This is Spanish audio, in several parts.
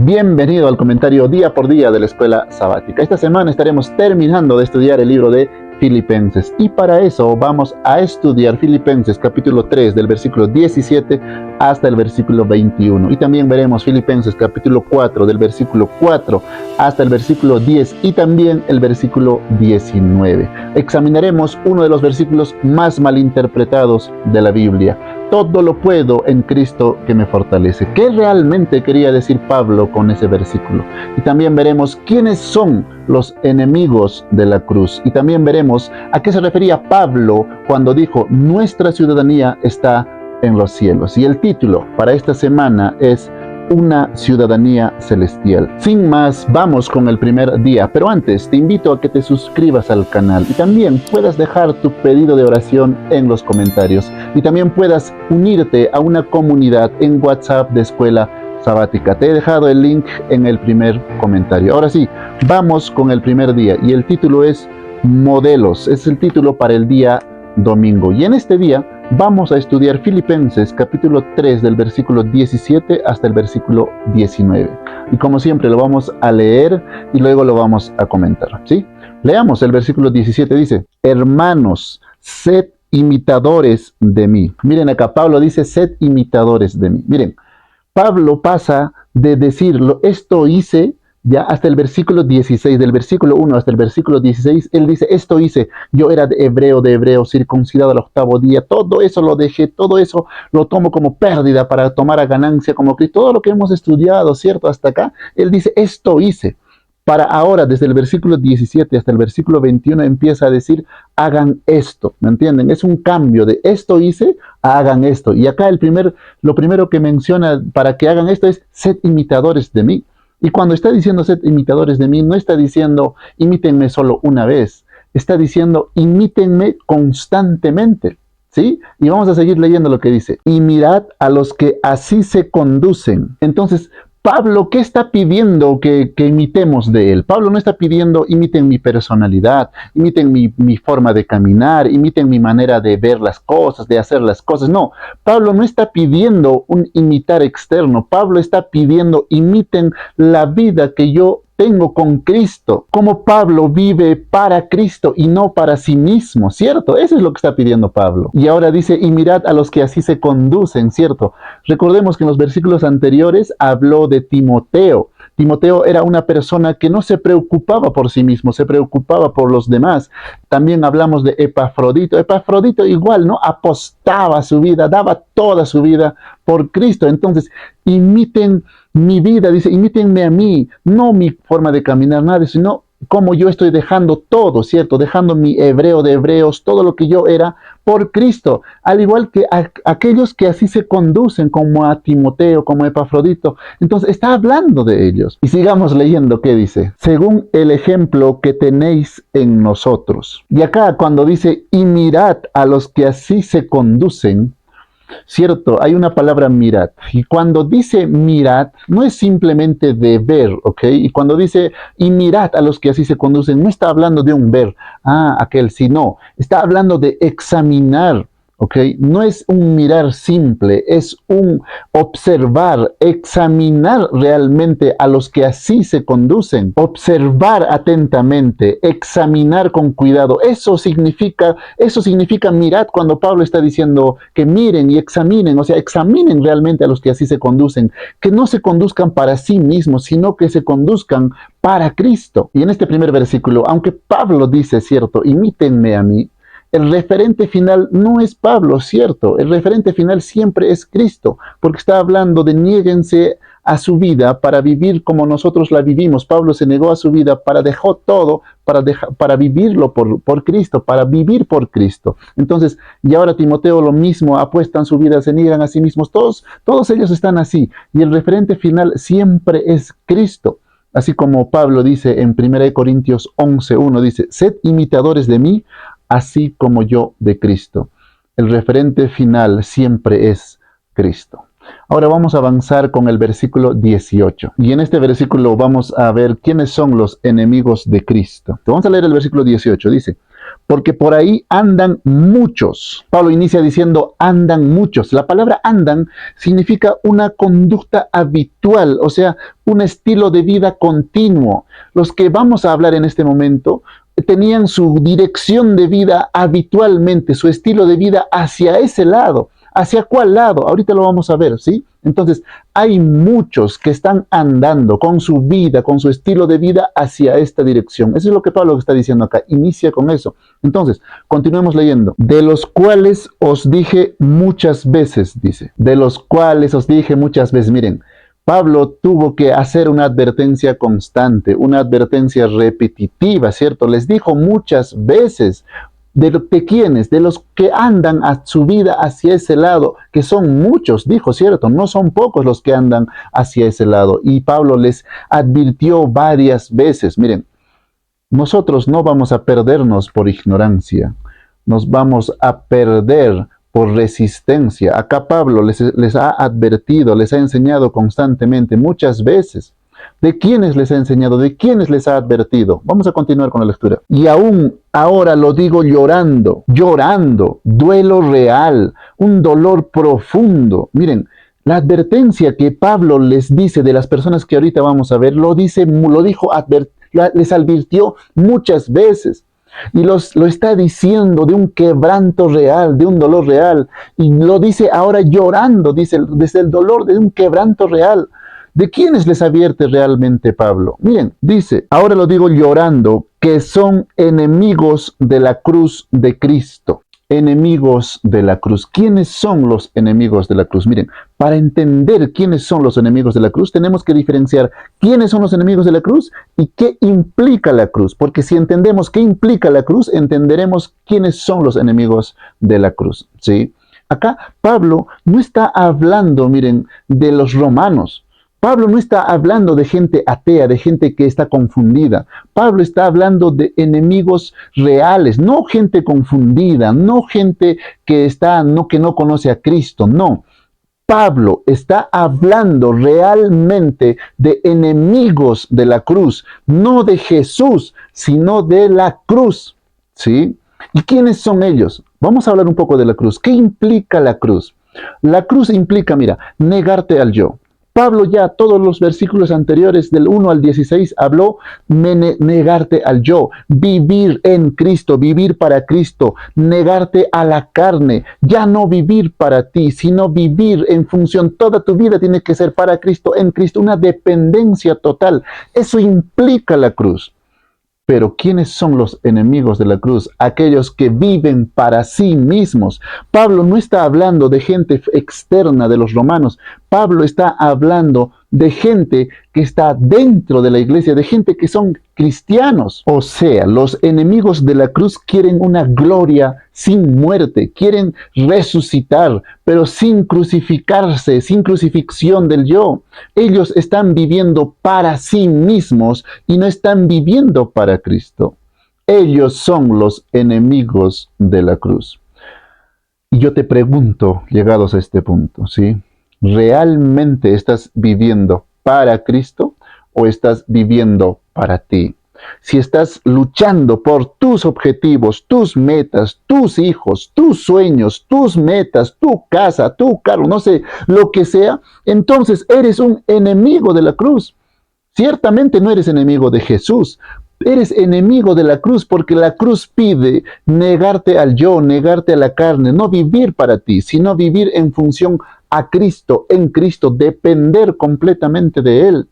Bienvenido al comentario día por día de la Escuela Sabática. Esta semana estaremos terminando de estudiar el libro de Filipenses y para eso vamos a estudiar Filipenses capítulo 3 del versículo 17 hasta el versículo 21 y también veremos Filipenses capítulo 4 del versículo 4 hasta el versículo 10 y también el versículo 19. Examinaremos uno de los versículos más malinterpretados de la Biblia. Todo lo puedo en Cristo que me fortalece. ¿Qué realmente quería decir Pablo con ese versículo? Y también veremos quiénes son los enemigos de la cruz. Y también veremos a qué se refería Pablo cuando dijo, nuestra ciudadanía está en los cielos. Y el título para esta semana es una ciudadanía celestial. Sin más, vamos con el primer día, pero antes te invito a que te suscribas al canal y también puedas dejar tu pedido de oración en los comentarios y también puedas unirte a una comunidad en WhatsApp de Escuela Sabática. Te he dejado el link en el primer comentario. Ahora sí, vamos con el primer día y el título es Modelos. Es el título para el día domingo y en este día vamos a estudiar Filipenses capítulo 3 del versículo 17 hasta el versículo 19. Y como siempre lo vamos a leer y luego lo vamos a comentar, ¿sí? Leamos el versículo 17, dice, hermanos, sed imitadores de mí. Miren acá, Pablo dice, sed imitadores de mí. Miren, Pablo pasa de decirlo, esto hice, ya hasta el versículo 16, del versículo 1 hasta el versículo 16, él dice, esto hice, yo era de hebreo, circuncidado al octavo día, todo eso lo dejé, todo eso lo tomo como pérdida para tomar a ganancia como Cristo, todo lo que hemos estudiado, ¿cierto? Hasta acá, él dice, esto hice. Para ahora, desde el versículo 17 hasta el versículo 21, empieza a decir, hagan esto, ¿me entienden? Es un cambio de esto hice a hagan esto. Y acá lo primero que menciona para que hagan esto es, sed imitadores de mí. Y cuando está diciendo sed imitadores de mí, no está diciendo imítenme solo una vez, está diciendo imítenme constantemente, ¿sí? Y vamos a seguir leyendo lo que dice, y mirad a los que así se conducen. Entonces, Pablo, ¿qué está pidiendo que imitemos de él? Pablo no está pidiendo imiten mi personalidad, imiten mi forma de caminar, imiten mi manera de ver las cosas, de hacer las cosas. No, Pablo no está pidiendo un imitar externo. Pablo está pidiendo imiten la vida que yo tengo con Cristo, como Pablo vive para Cristo y no para sí mismo, ¿cierto? Eso es lo que está pidiendo Pablo. Y ahora dice, y mirad a los que así se conducen, ¿cierto? Recordemos que en los versículos anteriores habló de Timoteo. Timoteo era una persona que no se preocupaba por sí mismo, se preocupaba por los demás. También hablamos de Epafrodito. Epafrodito igual, ¿no? Apostaba su vida, daba toda su vida por Cristo. Entonces, imiten mi vida, dice, imítenme a mí, no mi forma de caminar, nada, sino como yo estoy dejando todo, ¿cierto? Dejando mi hebreo de hebreos, todo lo que yo era por Cristo, al igual que aquellos que así se conducen como a Timoteo, como a Epafrodito. Entonces está hablando de ellos. Y sigamos leyendo qué dice. Según el ejemplo que tenéis en nosotros. Y acá cuando dice, y mirad a los que así se conducen, cierto, hay una palabra mirad, y cuando dice mirad, no es simplemente de ver, ¿ok? Y cuando dice, y mirad a los que así se conducen, no está hablando de un ver, aquel, sino, está hablando de examinar, ¿ok? No es un mirar simple, es un observar, examinar realmente a los que así se conducen, observar atentamente, examinar con cuidado. Eso significa mirad cuando Pablo está diciendo que miren y examinen, o sea, examinen realmente a los que así se conducen, que no se conduzcan para sí mismos, sino que se conduzcan para Cristo. Y en este primer versículo, aunque Pablo dice, cierto, imítenme a mí, el referente final no es Pablo, ¿cierto? El referente final siempre es Cristo, porque está hablando de niéguense a su vida para vivir como nosotros la vivimos. Pablo se negó a su vida dejó todo para vivirlo por Cristo, para vivir por Cristo. Entonces, y ahora Timoteo lo mismo, apuestan su vida, se niegan a sí mismos, todos ellos están así, y el referente final siempre es Cristo. Así como Pablo dice en 1 Corintios 11:1, dice, sed imitadores de mí, así como yo de Cristo. El referente final siempre es Cristo. Ahora vamos a avanzar con el versículo 18. Y en este versículo vamos a ver quiénes son los enemigos de Cristo. Vamos a leer el versículo 18. Dice, porque por ahí andan muchos. Pablo inicia diciendo andan muchos. La palabra andan significa una conducta habitual, o sea, un estilo de vida continuo. Los que vamos a hablar en este momento tenían su dirección de vida habitualmente, su estilo de vida hacia ese lado. ¿Hacia cuál lado? Ahorita lo vamos a ver, ¿sí? Entonces, hay muchos que están andando con su vida, con su estilo de vida hacia esta dirección. Eso es lo que Pablo está diciendo acá. Inicia con eso. Entonces, continuemos leyendo. De los cuales os dije muchas veces, dice. De los cuales os dije muchas veces. Miren, Pablo tuvo que hacer una advertencia constante, una advertencia repetitiva, ¿cierto? Les dijo muchas veces. ¿De quiénes? De los que andan a su vida hacia ese lado, que son muchos, dijo, ¿cierto? No son pocos los que andan hacia ese lado. Y Pablo les advirtió varias veces, miren, nosotros no vamos a perdernos por ignorancia, nos vamos a perder por resistencia. Acá Pablo les ha advertido, les ha enseñado constantemente, muchas veces. ¿De quiénes les ha enseñado? ¿De quiénes les ha advertido? Vamos a continuar con la lectura. Y aún ahora lo digo llorando, llorando, duelo real, un dolor profundo. Miren, la advertencia que Pablo les dice de las personas que ahorita vamos a ver, les advirtió muchas veces. Y lo está diciendo de un quebranto real, de un dolor real. Y lo dice ahora llorando, dice, desde el dolor de un quebranto real. ¿De quiénes les advierte realmente Pablo? Miren, dice, ahora lo digo llorando, que son enemigos de la cruz de Cristo. Enemigos de la cruz. ¿Quiénes son los enemigos de la cruz? Miren, para entender quiénes son los enemigos de la cruz, tenemos que diferenciar quiénes son los enemigos de la cruz y qué implica la cruz. Porque si entendemos qué implica la cruz, entenderemos quiénes son los enemigos de la cruz. ¿Sí? Acá Pablo no está hablando, miren, de los romanos. Pablo no está hablando de gente atea, de gente que está confundida. Pablo está hablando de enemigos reales, no gente confundida, no gente que no conoce a Cristo, no. Pablo está hablando realmente de enemigos de la cruz, no de Jesús, sino de la cruz, ¿sí? ¿Y quiénes son ellos? Vamos a hablar un poco de la cruz. ¿Qué implica la cruz? La cruz implica, mira, negarte al yo. Pablo ya todos los versículos anteriores del 1 al 16 habló negarte al yo, vivir en Cristo, vivir para Cristo, negarte a la carne, ya no vivir para ti, sino vivir en función, toda tu vida tiene que ser para Cristo, en Cristo, una dependencia total. Eso implica la cruz. Pero ¿quiénes son los enemigos de la cruz? Aquellos que viven para sí mismos. Pablo no está hablando de gente externa de los romanos. Pablo está hablando de gente que está dentro de la iglesia, de gente que son cristianos. O sea, los enemigos de la cruz quieren una gloria sin muerte, quieren resucitar, pero sin crucificarse, sin crucifixión del yo. Ellos están viviendo para sí mismos y no están viviendo para Cristo. Ellos son los enemigos de la cruz. Y yo te pregunto, llegados a este punto, ¿sí? ¿Realmente estás viviendo para Cristo o estás viviendo para ti? Si estás luchando por tus objetivos, tus metas, tus hijos, tus sueños, tus metas, tu casa, tu carro, no sé, lo que sea, entonces eres un enemigo de la cruz. Ciertamente no eres enemigo de Jesús, eres enemigo de la cruz porque la cruz pide negarte al yo, negarte a la carne, no vivir para ti, sino vivir en función a Cristo, en Cristo, depender completamente de Él.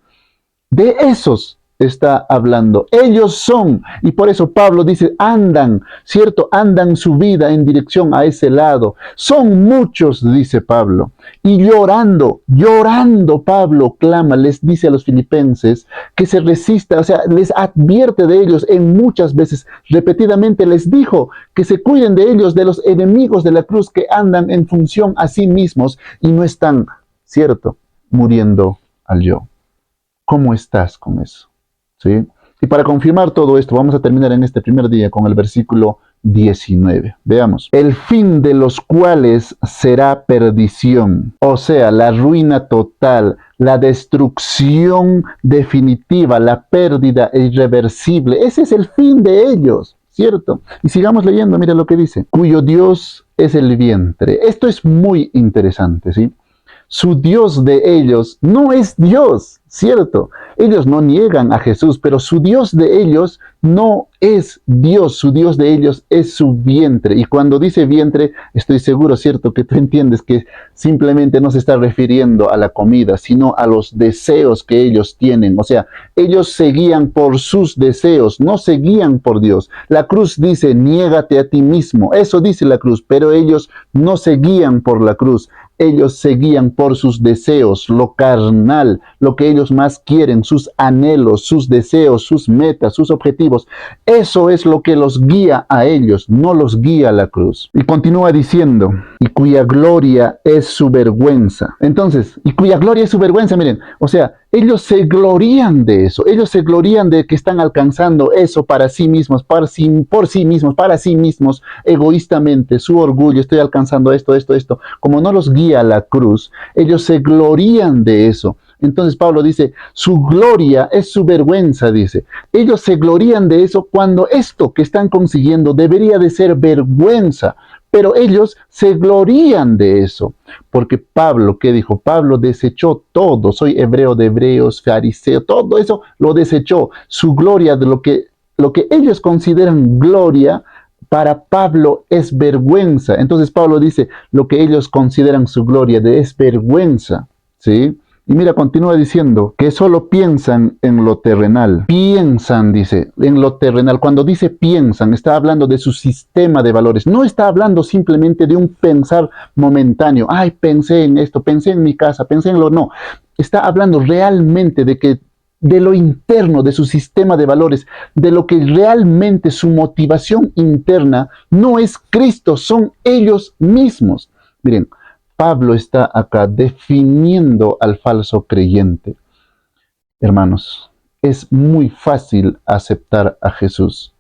De esos está hablando. Ellos son, y por eso Pablo dice, andan, ¿cierto? Andan su vida en dirección a ese lado. Son muchos, dice Pablo. Y llorando, llorando, Pablo clama, les dice a los filipenses que se resista, o sea, les advierte de ellos en muchas veces, repetidamente les dijo que se cuiden de ellos, de los enemigos de la cruz que andan en función a sí mismos y no están, ¿cierto? Muriendo al yo. ¿Cómo estás con eso? ¿Sí? Y para confirmar todo esto, vamos a terminar en este primer día con el versículo 19. Veamos. El fin de los cuales será perdición, o sea, la ruina total, la destrucción definitiva, la pérdida irreversible. Ese es el fin de ellos. ¿cierto? Y sigamos leyendo, mira lo que dice, cuyo Dios es el vientre. Esto es muy interesante, ¿sí? Su Dios de ellos no es Dios, ¿cierto? Ellos no niegan a Jesús, pero su Dios de ellos no es Dios, su Dios de ellos es su vientre. Y cuando dice vientre, estoy seguro, ¿cierto? Que tú entiendes que simplemente no se está refiriendo a la comida, sino a los deseos que ellos tienen. O sea, ellos seguían por sus deseos, no seguían por Dios. La cruz dice, niégate a ti mismo. Eso dice la cruz, pero ellos no seguían por la cruz. Ellos seguían por sus deseos, lo carnal, lo que ellos más quieren, sus anhelos, sus deseos, sus metas, sus objetivos. Eso es lo que los guía a ellos, no los guía la cruz. Y continúa diciendo, y cuya gloria es su vergüenza. Entonces, y cuya gloria es su vergüenza, miren, o sea, ellos se glorían de eso, ellos se glorían de que están alcanzando eso para sí mismos, por sí mismos, para sí mismos, egoístamente, su orgullo, estoy alcanzando esto. Como no los guía la cruz, ellos se glorían de eso. Entonces Pablo dice, su gloria es su vergüenza, dice. Ellos se glorían de eso cuando esto que están consiguiendo debería de ser vergüenza. Pero ellos se glorían de eso, porque Pablo, ¿qué dijo? Pablo desechó todo, soy hebreo de hebreos, fariseo, todo eso lo desechó. Su gloria de lo que ellos consideran gloria, para Pablo es vergüenza. Entonces Pablo dice, lo que ellos consideran su gloria es vergüenza, ¿sí? Y mira, continúa diciendo que solo piensan en lo terrenal. Piensan, dice, en lo terrenal. Cuando dice piensan, está hablando de su sistema de valores. No está hablando simplemente de un pensar momentáneo. Ay, pensé en esto, pensé en mi casa, pensé en lo... No, está hablando realmente de lo interno, de su sistema de valores, de lo que realmente su motivación interna no es Cristo, son ellos mismos. Miren, Pablo está acá definiendo al falso creyente. Hermanos, es muy fácil aceptar a Jesús,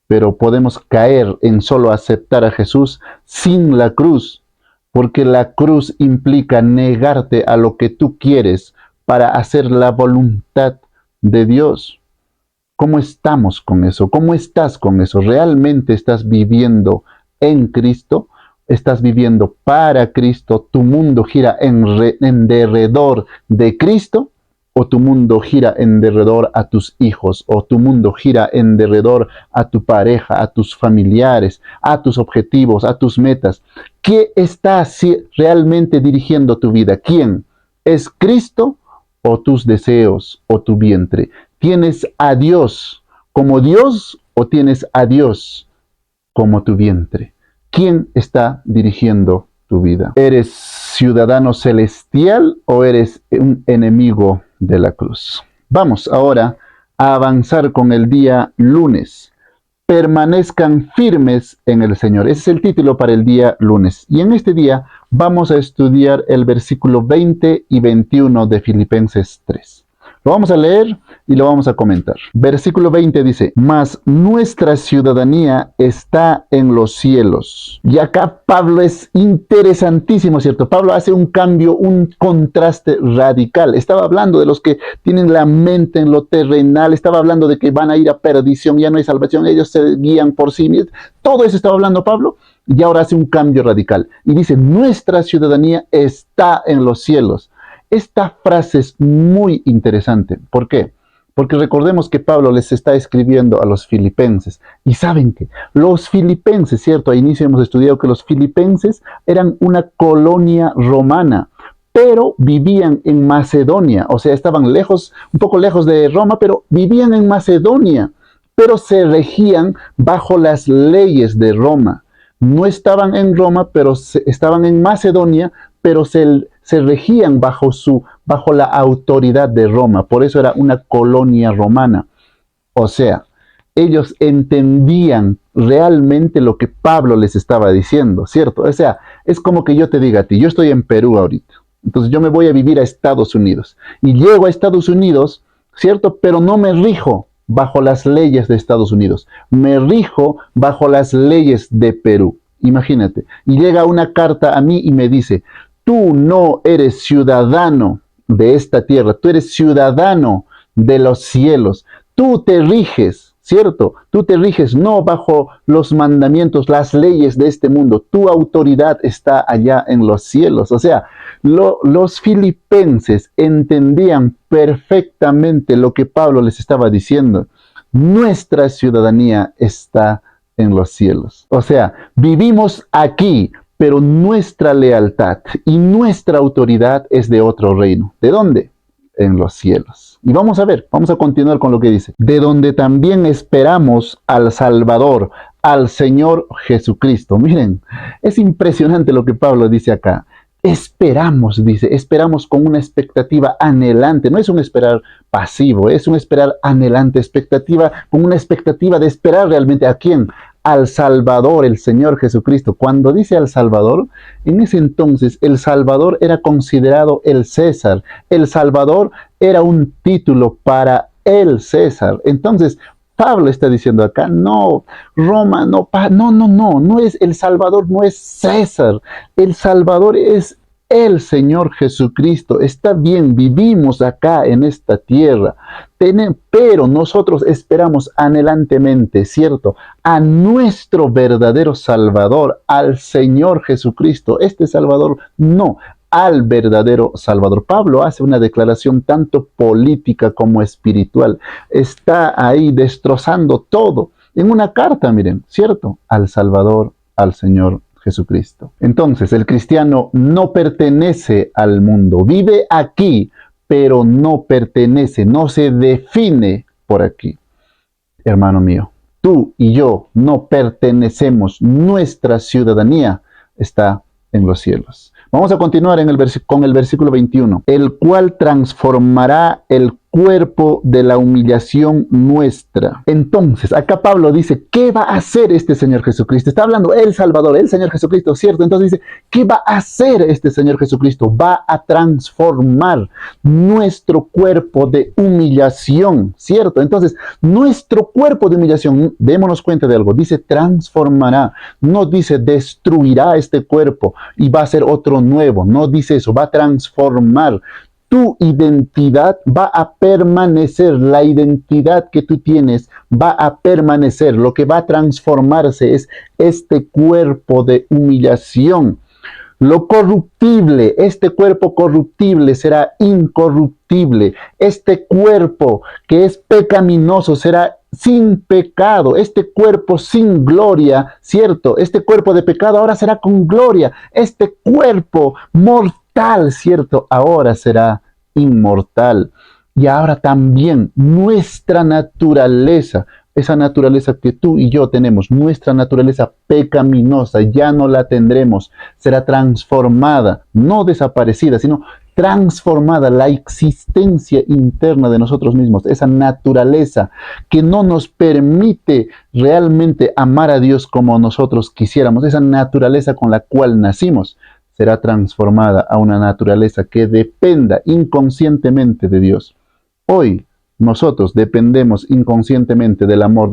pero podemos caer en solo aceptar a Jesús sin la cruz, porque la cruz implica negarte a lo que tú quieres para hacer la voluntad de Dios. ¿Cómo estamos con eso? ¿Cómo estás con eso? ¿Realmente estás viviendo en Cristo? ¿Estás viviendo para Cristo? ¿Tu mundo gira en derredor de Cristo? ¿O tu mundo gira en derredor a tus hijos? ¿O tu mundo gira en derredor a tu pareja, a tus familiares, a tus objetivos, a tus metas? ¿Qué está realmente dirigiendo tu vida? ¿Quién? ¿Es Cristo o tus deseos o tu vientre? ¿Tienes a Dios como Dios o tienes a Dios como tu vientre? ¿Quién está dirigiendo tu vida? ¿Eres ciudadano celestial o eres un enemigo de la cruz? Vamos ahora a avanzar con el día lunes. Permanezcan firmes en el Señor. Ese es el título para el día lunes. Y en este día vamos a estudiar el versículo 20 y 21 de Filipenses 3. Lo vamos a leer y lo vamos a comentar. Versículo 20 dice, mas nuestra ciudadanía está en los cielos. Y acá Pablo es interesantísimo, ¿cierto? Pablo hace un cambio, un contraste radical. Estaba hablando de los que tienen la mente en lo terrenal, estaba hablando de que van a ir a perdición, ya no hay salvación, ellos se guían por sí mismos. Todo eso estaba hablando Pablo y ahora hace un cambio radical. Y dice, nuestra ciudadanía está en los cielos. Esta frase es muy interesante. ¿Por qué? Porque recordemos que Pablo les está escribiendo a los filipenses. Y saben que los filipenses, ¿cierto? A inicio hemos estudiado que los filipenses eran una colonia romana, pero vivían en Macedonia. O sea, estaban lejos, un poco lejos de Roma, pero vivían en Macedonia. Pero se regían bajo las leyes de Roma. No estaban en Roma, pero estaban en Macedonia, pero se regían bajo la autoridad de Roma. Por eso era una colonia romana. O sea, ellos entendían realmente lo que Pablo les estaba diciendo, ¿cierto? O sea, es como que yo te diga a ti, yo estoy en Perú ahorita, entonces yo me voy a vivir a Estados Unidos. Y llego a Estados Unidos, ¿cierto? Pero no me rijo bajo las leyes de Estados Unidos. Me rijo bajo las leyes de Perú. Imagínate. Y llega una carta a mí y me dice, tú no eres ciudadano de esta tierra, tú eres ciudadano de los cielos. Tú te riges, ¿cierto? Tú te riges no bajo los mandamientos, las leyes de este mundo. Tu autoridad está allá en los cielos. O sea, los filipenses entendían perfectamente lo que Pablo les estaba diciendo. Nuestra ciudadanía está en los cielos. O sea, vivimos aquí, pero nuestra lealtad y nuestra autoridad es de otro reino. ¿De dónde? En los cielos. Y vamos a ver, vamos a continuar con lo que dice. De donde también esperamos al Salvador, al Señor Jesucristo. Miren, es impresionante lo que Pablo dice acá. Esperamos, dice, esperamos con una expectativa anhelante. No es un esperar pasivo, es un esperar anhelante, expectativa, con una expectativa de esperar realmente a quién, al Salvador, el Señor Jesucristo. Cuando dice al Salvador, en ese entonces el Salvador era considerado el César. El Salvador era un título para el César. Entonces, Pablo está diciendo acá, no, Roma, no es el Salvador, no es César. El Salvador es el Señor Jesucristo. Está bien, vivimos acá en esta tierra, pero nosotros esperamos anhelantemente, ¿cierto?, a nuestro verdadero Salvador, al Señor Jesucristo. Este Salvador no, al verdadero Salvador. Pablo hace una declaración tanto política como espiritual. Está ahí destrozando todo en una carta, miren, ¿cierto?, al Salvador, al Señor Jesucristo. Entonces, el cristiano no pertenece al mundo, vive aquí, pero no pertenece, no se define por aquí. Hermano mío, tú y yo no pertenecemos, nuestra ciudadanía está en los cielos. Vamos a continuar con el versículo 21. El cual transformará el cuerpo de la humillación nuestra. Entonces, acá Pablo dice, ¿qué va a hacer este Señor Jesucristo? Está hablando el Salvador, el Señor Jesucristo, ¿cierto? Entonces dice, ¿qué va a hacer este Señor Jesucristo? Va a transformar nuestro cuerpo de humillación, ¿cierto? Entonces, nuestro cuerpo de humillación, démonos cuenta de algo, dice transformará, no dice destruirá este cuerpo y va a ser otro nuevo, no dice eso, va a transformar. Tu identidad va a permanecer, la identidad que tú tienes va a permanecer. Lo que va a transformarse es este cuerpo de humillación. Lo corruptible, este cuerpo corruptible será incorruptible. Este cuerpo que es pecaminoso será sin pecado. Este cuerpo sin gloria, ¿cierto? Este cuerpo de pecado ahora será con gloria. Este cuerpo mortal, ¿cierto? Ahora será inmortal. Y ahora también nuestra naturaleza, esa naturaleza que tú y yo tenemos, nuestra naturaleza pecaminosa, ya no la tendremos. Será transformada, no desaparecida, sino transformada, la existencia interna de nosotros mismos, esa naturaleza que no nos permite realmente amar a Dios como nosotros quisiéramos, esa naturaleza con la cual nacimos, será transformada a una naturaleza que dependa inconscientemente de Dios. Hoy nosotros dependemos inconscientemente del amor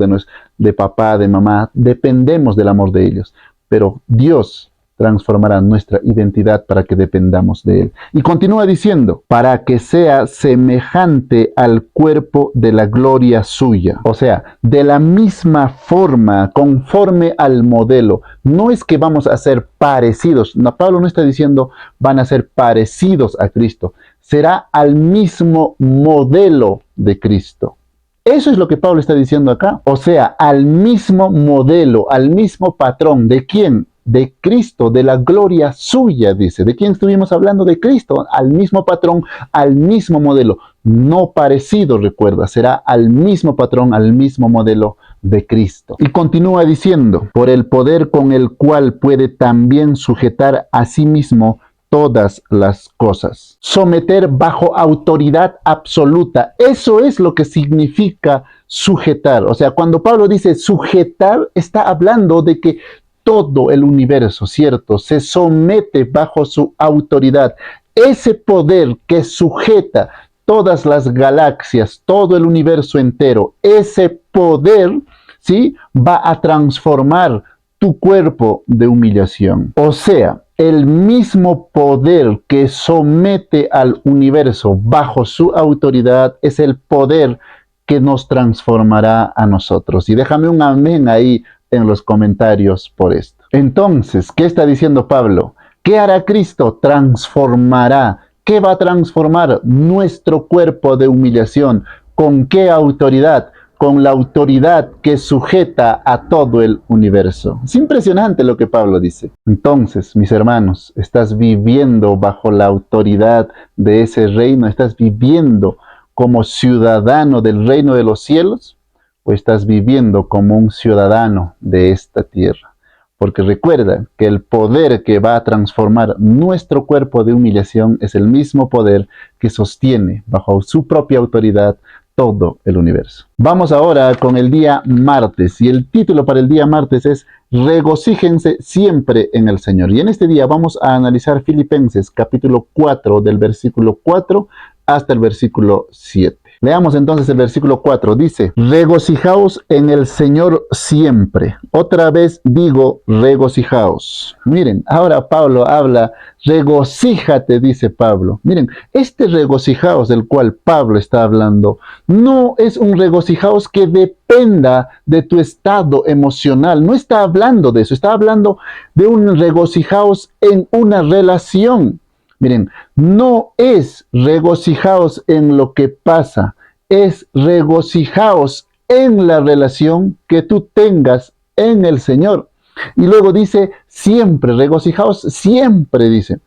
de papá, de mamá, dependemos del amor de ellos, pero Dios transformará nuestra identidad para que dependamos de Él. Y continúa diciendo, para que sea semejante al cuerpo de la gloria suya. O sea, de la misma forma, conforme al modelo. No es que vamos a ser parecidos. No, Pablo no está diciendo van a ser parecidos a Cristo. Será al mismo modelo de Cristo. Eso es lo que Pablo está diciendo acá. O sea, al mismo modelo, al mismo patrón. ¿De quién? De Cristo, de la gloria suya, dice. ¿De quién estuvimos hablando? De Cristo. Al mismo patrón, al mismo modelo. No parecido, recuerda. Será al mismo patrón, al mismo modelo de Cristo. Y continúa diciendo, por el poder con el cual puede también sujetar a sí mismo todas las cosas. Someter bajo autoridad absoluta. Eso es lo que significa sujetar. O sea, cuando Pablo dice sujetar, está hablando de que todo el universo, ¿cierto?, se somete bajo su autoridad. Ese poder que sujeta todas las galaxias, todo el universo entero, ese poder, ¿sí?, va a transformar tu cuerpo de humillación. O sea, el mismo poder que somete al universo bajo su autoridad es el poder que nos transformará a nosotros. Y déjame un amén ahí en los comentarios por esto. Entonces, ¿qué está diciendo Pablo? ¿Qué hará Cristo? Transformará. ¿Qué va a transformar? Nuestro cuerpo de humillación. ¿Con qué autoridad? Con la autoridad que sujeta a todo el universo. Es impresionante lo que Pablo dice. Entonces, mis hermanos, ¿estás viviendo bajo la autoridad de ese reino? ¿Estás viviendo como ciudadano del reino de los cielos? ¿O estás viviendo como un ciudadano de esta tierra? Porque recuerda que el poder que va a transformar nuestro cuerpo de humillación es el mismo poder que sostiene bajo su propia autoridad todo el universo. Vamos ahora con el día martes, y el título para el día martes es Regocíjense siempre en el Señor. Y en este día vamos a analizar Filipenses capítulo 4 del versículo 4 hasta el versículo 7. Leamos entonces el versículo 4. Dice, regocijaos en el Señor siempre. Otra vez digo, regocijaos. Miren, ahora Pablo habla, regocíjate, dice Pablo. Miren, este regocijaos del cual Pablo está hablando, no es un regocijaos que dependa de tu estado emocional. No está hablando de eso, está hablando de un regocijaos en una relación. Miren, no es regocijaos en lo que pasa, es regocijaos en la relación que tú tengas en el Señor. Y luego dice siempre, regocijaos siempre, dice.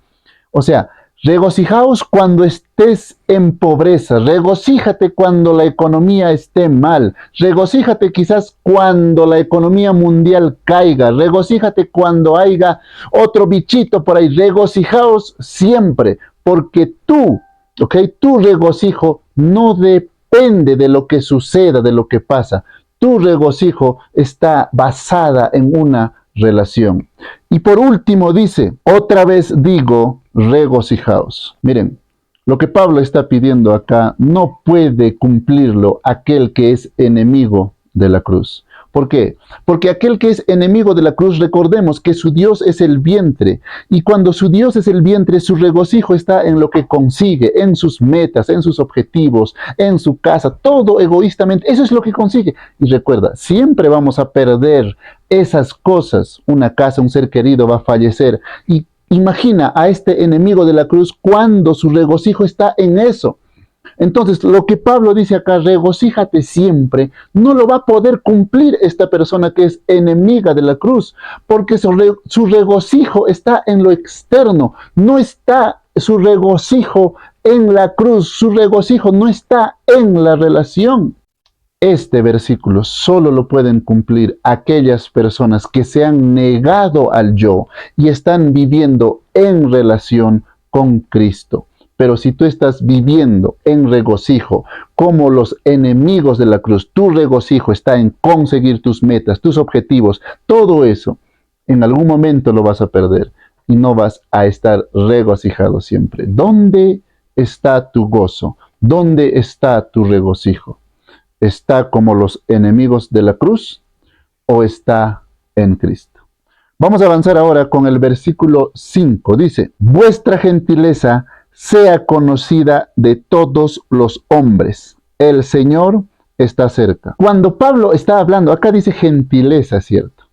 O sea, regocijaos cuando estés en pobreza, regocíjate cuando la economía esté mal, regocíjate quizás cuando la economía mundial caiga, regocíjate cuando haya otro bichito por ahí, regocijaos siempre, porque tu regocijo no depende de lo que suceda, de lo que pasa. Tu regocijo está basada en una relación. Y por último dice, otra vez digo, regocijaos. Miren, lo que Pablo está pidiendo acá no puede cumplirlo aquel que es enemigo de la cruz. ¿Por qué? Porque aquel que es enemigo de la cruz, recordemos que su Dios es el vientre. Y cuando su Dios es el vientre, su regocijo está en lo que consigue, en sus metas, en sus objetivos, en su casa, todo egoístamente. Eso es lo que consigue. Y recuerda, siempre vamos a perder esas cosas. Una casa, un ser querido va a fallecer. Y imagina a este enemigo de la cruz cuando su regocijo está en eso. Entonces, lo que Pablo dice acá, regocíjate siempre, no lo va a poder cumplir esta persona que es enemiga de la cruz, porque su regocijo está en lo externo, no está su regocijo en la cruz, su regocijo no está en la relación. Este versículo solo lo pueden cumplir aquellas personas que se han negado al yo y están viviendo en relación con Cristo. Pero si tú estás viviendo en regocijo como los enemigos de la cruz, tu regocijo está en conseguir tus metas, tus objetivos, todo eso, en algún momento lo vas a perder y no vas a estar regocijado siempre. ¿Dónde está tu gozo? ¿Dónde está tu regocijo? ¿Está como los enemigos de la cruz o está en Cristo? Vamos a avanzar ahora con el versículo 5. Dice, vuestra gentileza sea conocida de todos los hombres. El Señor está cerca. Cuando Pablo está hablando, acá dice gentileza, ¿cierto?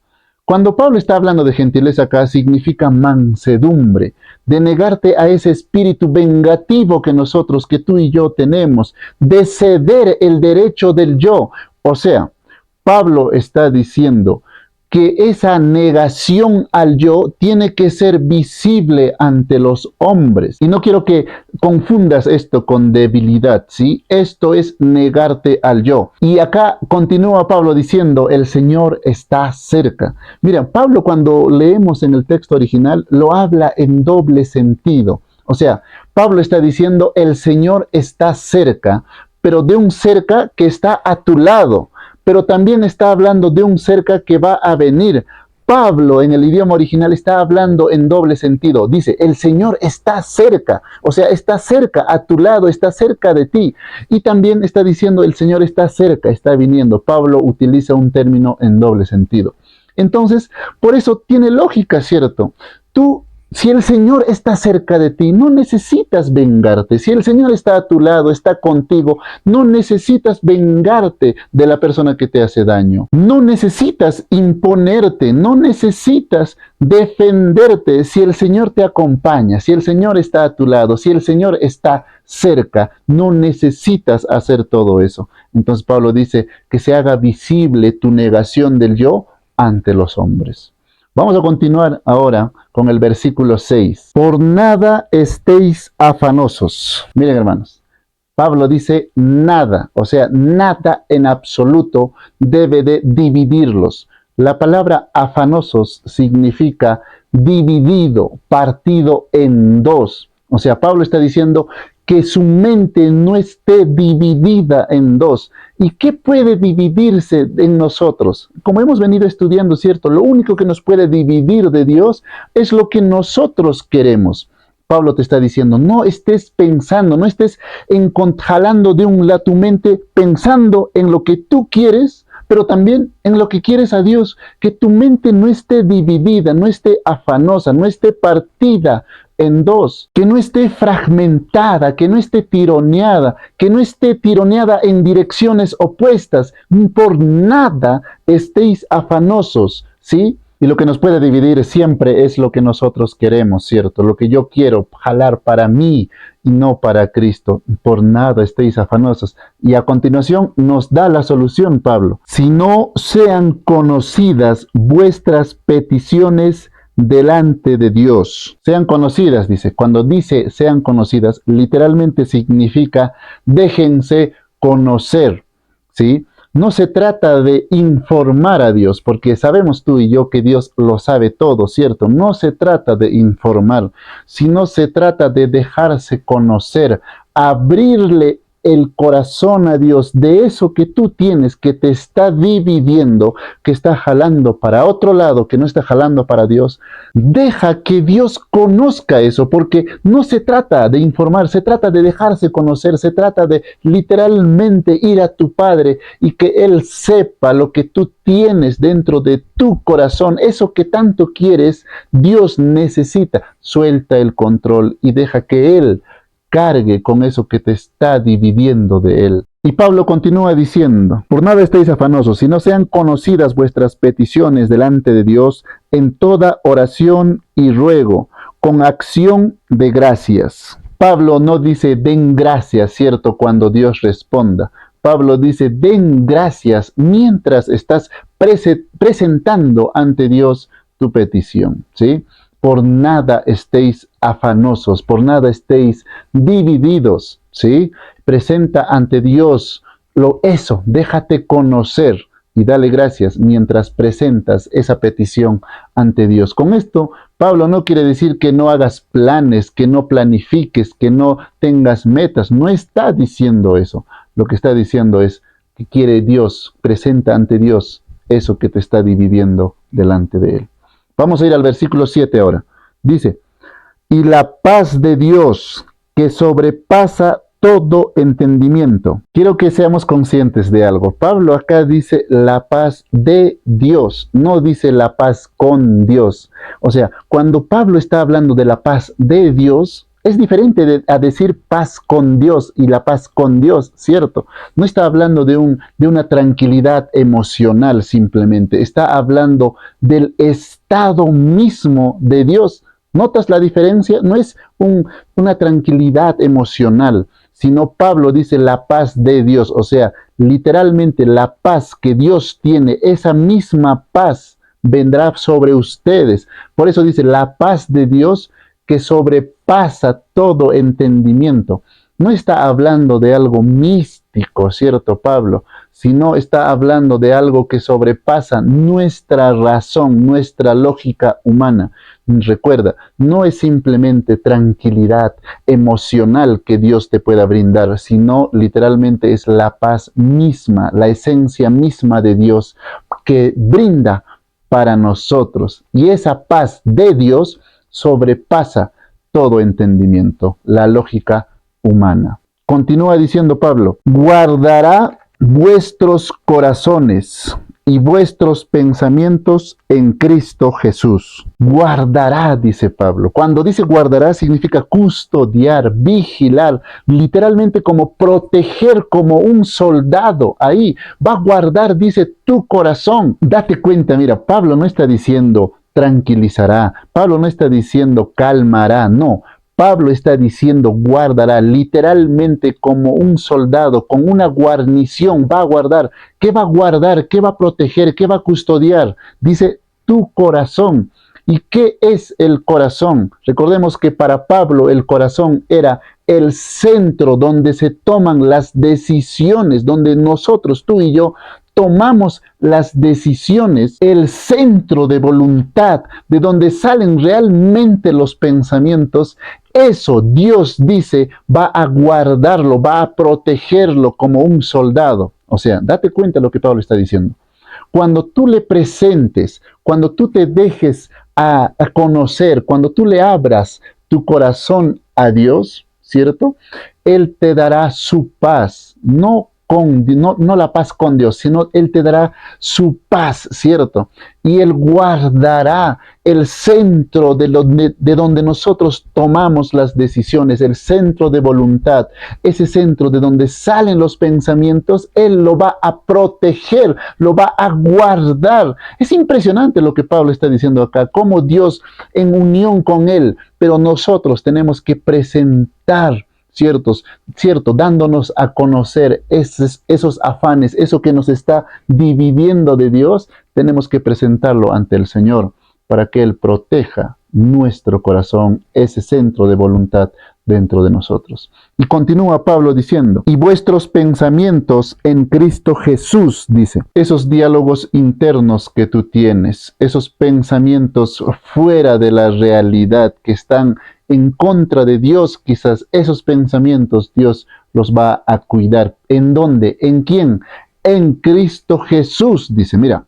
Cuando Pablo está hablando de gentileza acá, significa mansedumbre, de negarte a ese espíritu vengativo que tú y yo tenemos, de ceder el derecho del yo. O sea, Pablo está diciendo que esa negación al yo tiene que ser visible ante los hombres. Y no quiero que confundas esto con debilidad, ¿sí? Esto es negarte al yo. Y acá continúa Pablo diciendo, el Señor está cerca. Mira, Pablo cuando leemos en el texto original lo habla en doble sentido. O sea, Pablo está diciendo, el Señor está cerca, pero de un cerca que está a tu lado. Pero también está hablando de un cerca que va a venir. Pablo en el idioma original está hablando en doble sentido. Dice, el Señor está cerca. O sea, está cerca, a tu lado, está cerca de ti. Y también está diciendo, el Señor está cerca, está viniendo. Pablo utiliza un término en doble sentido. Entonces, por eso tiene lógica, ¿cierto? Tú Si el Señor está cerca de ti, no necesitas vengarte. Si el Señor está a tu lado, está contigo, no necesitas vengarte de la persona que te hace daño. No necesitas imponerte, no necesitas defenderte. Si el Señor te acompaña, si el Señor está a tu lado, si el Señor está cerca, no necesitas hacer todo eso. Entonces Pablo dice que se haga visible tu negación del yo ante los hombres. Vamos a continuar ahora con el versículo 6. Por nada estéis afanosos. Miren, hermanos, Pablo dice nada, o sea, nada en absoluto debe de dividirlos. La palabra afanosos significa dividido, partido en dos. O sea, Pablo está diciendo que su mente no esté dividida en dos. ¿Y qué puede dividirse en nosotros? Como hemos venido estudiando, ¿cierto? Lo único que nos puede dividir de Dios es lo que nosotros queremos. Pablo te está diciendo, no estés pensando, no estés jalando de un lado tu mente pensando en lo que tú quieres, pero también en lo que quieres a Dios. Que tu mente no esté dividida, no esté afanosa, no esté partida en dos, que no esté fragmentada, que no esté tironeada, en direcciones opuestas. Por nada estéis afanosos, ¿sí? Y lo que nos puede dividir siempre es lo que nosotros queremos, ¿cierto? Lo que yo quiero jalar para mí y no para Cristo. Por nada estéis afanosos. Y a continuación nos da la solución, Pablo. Si no sean conocidas vuestras peticiones delante de Dios. Sean conocidas, dice. Cuando dice sean conocidas, literalmente significa déjense conocer, ¿sí? No se trata de informar a Dios, porque sabemos tú y yo que Dios lo sabe todo, ¿cierto? No se trata de informar, sino se trata de dejarse conocer, abrirle el corazón a Dios de eso que tú tienes, que te está dividiendo, que está jalando para otro lado, que no está jalando para Dios. Deja que Dios conozca eso, porque no se trata de informar, se trata de dejarse conocer, se trata de literalmente ir a tu Padre y que Él sepa lo que tú tienes dentro de tu corazón, eso que tanto quieres. Dios necesita. Suelta el control y deja que Él cargue con eso que te está dividiendo de Él. Y Pablo continúa diciendo, por nada estéis afanosos, sino sean conocidas vuestras peticiones delante de Dios en toda oración y ruego, con acción de gracias. Pablo no dice den gracias, ¿cierto?, cuando Dios responda. Pablo dice den gracias mientras estás presentando ante Dios tu petición, ¿sí? Por nada estéis afanosos, por nada estéis divididos, ¿sí? Presenta ante Dios eso, déjate conocer y dale gracias mientras presentas esa petición ante Dios. Con esto, Pablo no quiere decir que no hagas planes, que no planifiques, que no tengas metas. No está diciendo eso. Lo que está diciendo es que quiere Dios, presenta ante Dios eso que te está dividiendo delante de Él. Vamos a ir al versículo 7 ahora. Dice, y la paz de Dios que sobrepasa todo entendimiento. Quiero que seamos conscientes de algo. Pablo acá dice la paz de Dios, no dice la paz con Dios. O sea, cuando Pablo está hablando de la paz de Dios, es diferente a decir paz con Dios y la paz con Dios, ¿cierto? No está hablando de una tranquilidad emocional simplemente, está hablando del estado mismo de Dios. ¿Notas la diferencia? No es una tranquilidad emocional, sino Pablo dice la paz de Dios, o sea, literalmente la paz que Dios tiene, esa misma paz vendrá sobre ustedes. Por eso dice la paz de Dios que sobrepasa todo entendimiento. No está hablando de algo místico, ¿cierto, Pablo? Sino está hablando de algo que sobrepasa nuestra razón, nuestra lógica humana. Recuerda, no es simplemente tranquilidad emocional que Dios te pueda brindar, sino literalmente es la paz misma, la esencia misma de Dios que brinda para nosotros. Y esa paz de Dios sobrepasa todo entendimiento, la lógica humana. Continúa diciendo Pablo, guardará vuestros corazones y vuestros pensamientos en Cristo Jesús. Guardará, dice Pablo. Cuando dice guardará significa custodiar, vigilar, literalmente como proteger, como un soldado. Ahí va a guardar, dice, tu corazón. Date cuenta, mira, Pablo no está diciendo tranquilizará, Pablo no está diciendo calmará, no. Pablo está diciendo guardará, literalmente como un soldado, con una guarnición, va a guardar. ¿Qué va a guardar? ¿Qué va a proteger? ¿Qué va a custodiar? Dice tu corazón. ¿Y qué es el corazón? Recordemos que para Pablo el corazón era el centro donde se toman las decisiones, donde nosotros, tú y yo, tomamos las decisiones, el centro de voluntad, de donde salen realmente los pensamientos. Eso Dios dice va a guardarlo, va a protegerlo como un soldado. O sea, date cuenta de lo que Pablo está diciendo. Cuando tú le presentes, cuando tú te dejes a conocer, cuando tú le abras tu corazón a Dios, ¿cierto? Él te dará su paz, no la paz con Dios, sino Él te dará su paz, ¿cierto? Y Él guardará el centro de donde nosotros tomamos las decisiones, el centro de voluntad, ese centro de donde salen los pensamientos, Él lo va a proteger, lo va a guardar. Es impresionante lo que Pablo está diciendo acá, cómo Dios en unión con Él, pero nosotros tenemos que presentar cierto, dándonos a conocer esos afanes, eso que nos está dividiendo de Dios, tenemos que presentarlo ante el Señor para que Él proteja nuestro corazón, ese centro de voluntad dentro de nosotros. Y continúa Pablo diciendo, y vuestros pensamientos en Cristo Jesús, dice, esos diálogos internos que tú tienes, esos pensamientos fuera de la realidad que están en contra de Dios, quizás esos pensamientos Dios los va a cuidar. ¿En dónde? ¿En quién? En Cristo Jesús, dice, mira,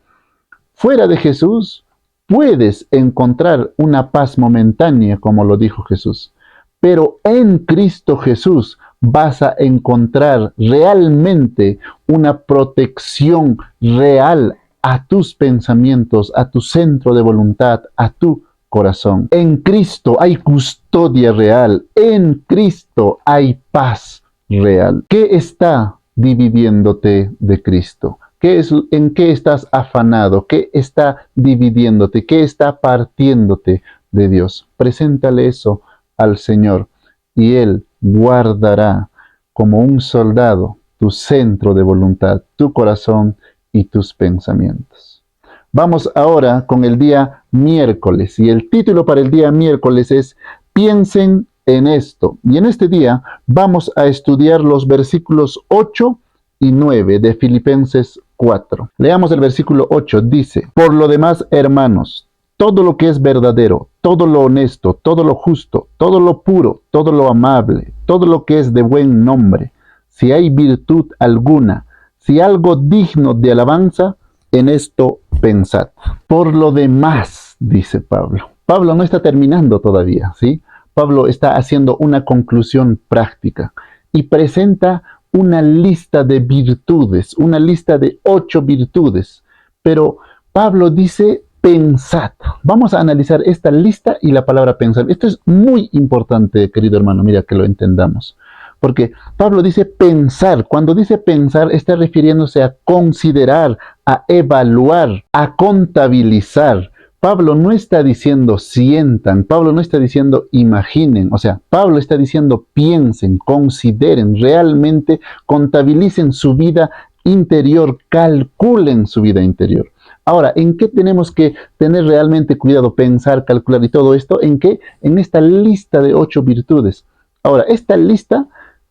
fuera de Jesús puedes encontrar una paz momentánea, como lo dijo Jesús, pero en Cristo Jesús vas a encontrar realmente una protección real a tus pensamientos, a tu centro de voluntad, a tu corazón. En Cristo hay custodia real, en Cristo hay paz real. ¿Qué está dividiéndote de Cristo? ¿En qué estás afanado? ¿Qué está dividiéndote? ¿Qué está partiéndote de Dios? Preséntale eso al Señor y Él guardará como un soldado tu centro de voluntad, tu corazón y tus pensamientos. Vamos ahora con el día miércoles y el título para el día miércoles es Piensen en esto. Y en este día vamos a estudiar los versículos 8 y 9 de Filipenses 4. Leamos el versículo 8, dice, por lo demás, hermanos, todo lo que es verdadero, todo lo honesto, todo lo justo, todo lo puro, todo lo amable, todo lo que es de buen nombre, si hay virtud alguna, si algo digno de alabanza, en esto pensad. Por lo demás, dice Pablo. Pablo no está terminando todavía, ¿sí? Pablo está haciendo una conclusión práctica y presenta una lista de virtudes, una lista de 8 virtudes. Pero Pablo dice, pensad. Vamos a analizar esta lista y la palabra pensar. Esto es muy importante, querido hermano, mira que lo entendamos. Porque Pablo dice pensar. Cuando dice pensar, está refiriéndose a considerar, a evaluar, a contabilizar. Pablo no está diciendo sientan, Pablo no está diciendo imaginen, o sea, Pablo está diciendo piensen, consideren, realmente contabilicen su vida interior, calculen su vida interior. Ahora, ¿en qué tenemos que tener realmente cuidado, pensar, calcular y todo esto? ¿En qué? En esta lista de 8 virtudes. Ahora, esta lista,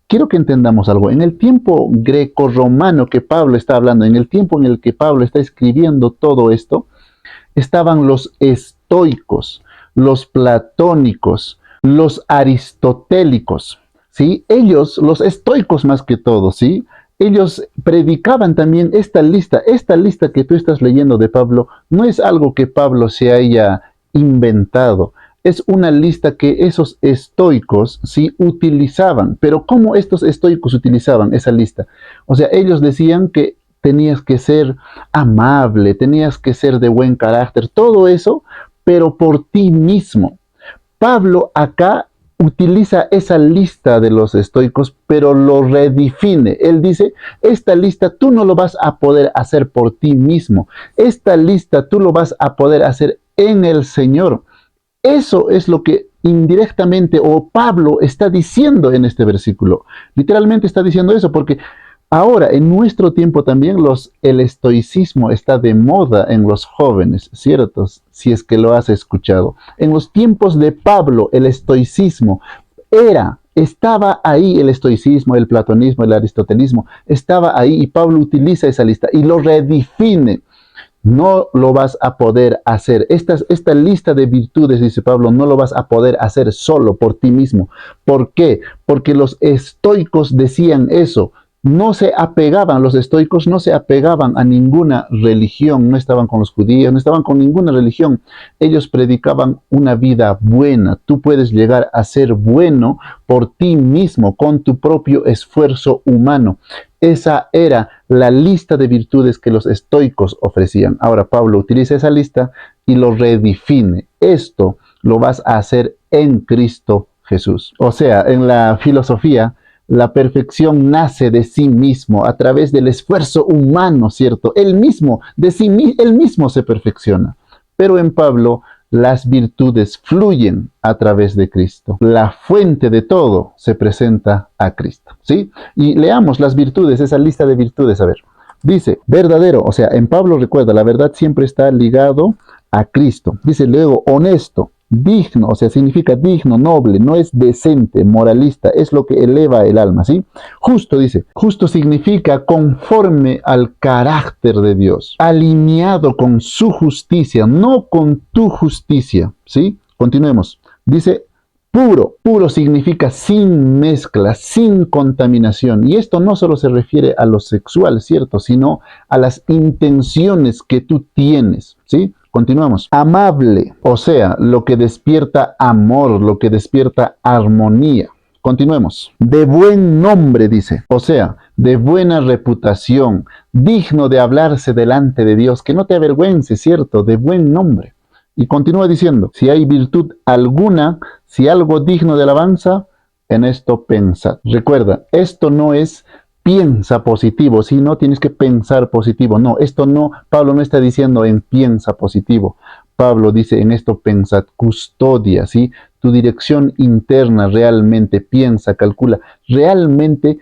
quiero que entendamos algo. En el tiempo greco-romano que Pablo está hablando, en el tiempo en el que Pablo está escribiendo todo esto, estaban los estoicos, los platónicos, los aristotélicos, ¿sí? Ellos, los estoicos más que todo, ¿sí? Ellos predicaban también esta lista que tú estás leyendo de Pablo, no es algo que Pablo se haya inventado, es una lista que esos estoicos sí utilizaban. Pero ¿cómo estos estoicos utilizaban esa lista? O sea, ellos decían que tenías que ser amable, tenías que ser de buen carácter, todo eso, pero por ti mismo. Pablo acá utiliza esa lista de los estoicos, pero lo redefine. Él dice, esta lista tú no lo vas a poder hacer por ti mismo. Esta lista tú lo vas a poder hacer en el Señor. Eso es lo que indirectamente o Pablo está diciendo en este versículo. Literalmente está diciendo eso porque ahora en nuestro tiempo también el estoicismo está de moda en los jóvenes, ¿cierto? Si es que lo has escuchado. En los tiempos de Pablo el estoicismo estaba ahí el estoicismo, el platonismo, el aristotelismo, estaba ahí y Pablo utiliza esa lista y lo redefine. No lo vas a poder hacer. Esta lista de virtudes, dice Pablo, no lo vas a poder hacer solo por ti mismo. ¿Por qué? Porque los estoicos decían eso. Los estoicos no se apegaban a ninguna religión, no estaban con los judíos, no estaban con ninguna religión. Ellos predicaban una vida buena. Tú puedes llegar a ser bueno por ti mismo, con tu propio esfuerzo humano. Esa era la lista de virtudes que los estoicos ofrecían. Ahora Pablo utiliza esa lista y lo redefine. Esto lo vas a hacer en Cristo Jesús. O sea, en la filosofía, la perfección nace de sí mismo a través del esfuerzo humano, ¿cierto? Él mismo se perfecciona. Pero en Pablo, las virtudes fluyen a través de Cristo. La fuente de todo se presenta a Cristo, ¿sí? Y leamos las virtudes, esa lista de virtudes, a ver. Dice, verdadero, o sea, en Pablo recuerda, la verdad siempre está ligado a Cristo. Dice luego, honesto, digno, o sea, significa digno, noble, no es decente, moralista, es lo que eleva el alma, ¿sí? Justo, dice, justo significa conforme al carácter de Dios, alineado con su justicia, no con tu justicia, ¿sí? Continuemos. Dice, puro, puro significa sin mezcla, sin contaminación. Y esto no solo se refiere a lo sexual, ¿cierto? Sino a las intenciones que tú tienes, ¿sí? Continuamos. Amable, o sea, lo que despierta amor, lo que despierta armonía. Continuemos. De buen nombre, dice, o sea, de buena reputación, digno de hablarse delante de Dios, que no te avergüences, ¿cierto? De buen nombre. Y continúa diciendo, si hay virtud alguna, si algo digno de alabanza, en esto pensad. Recuerda, esto no es piensa positivo, si no tienes que pensar positivo. No, esto no, Pablo no está diciendo en piensa positivo. Pablo dice en esto pensad, custodia, ¿sí? Tu dirección interna realmente piensa, calcula, realmente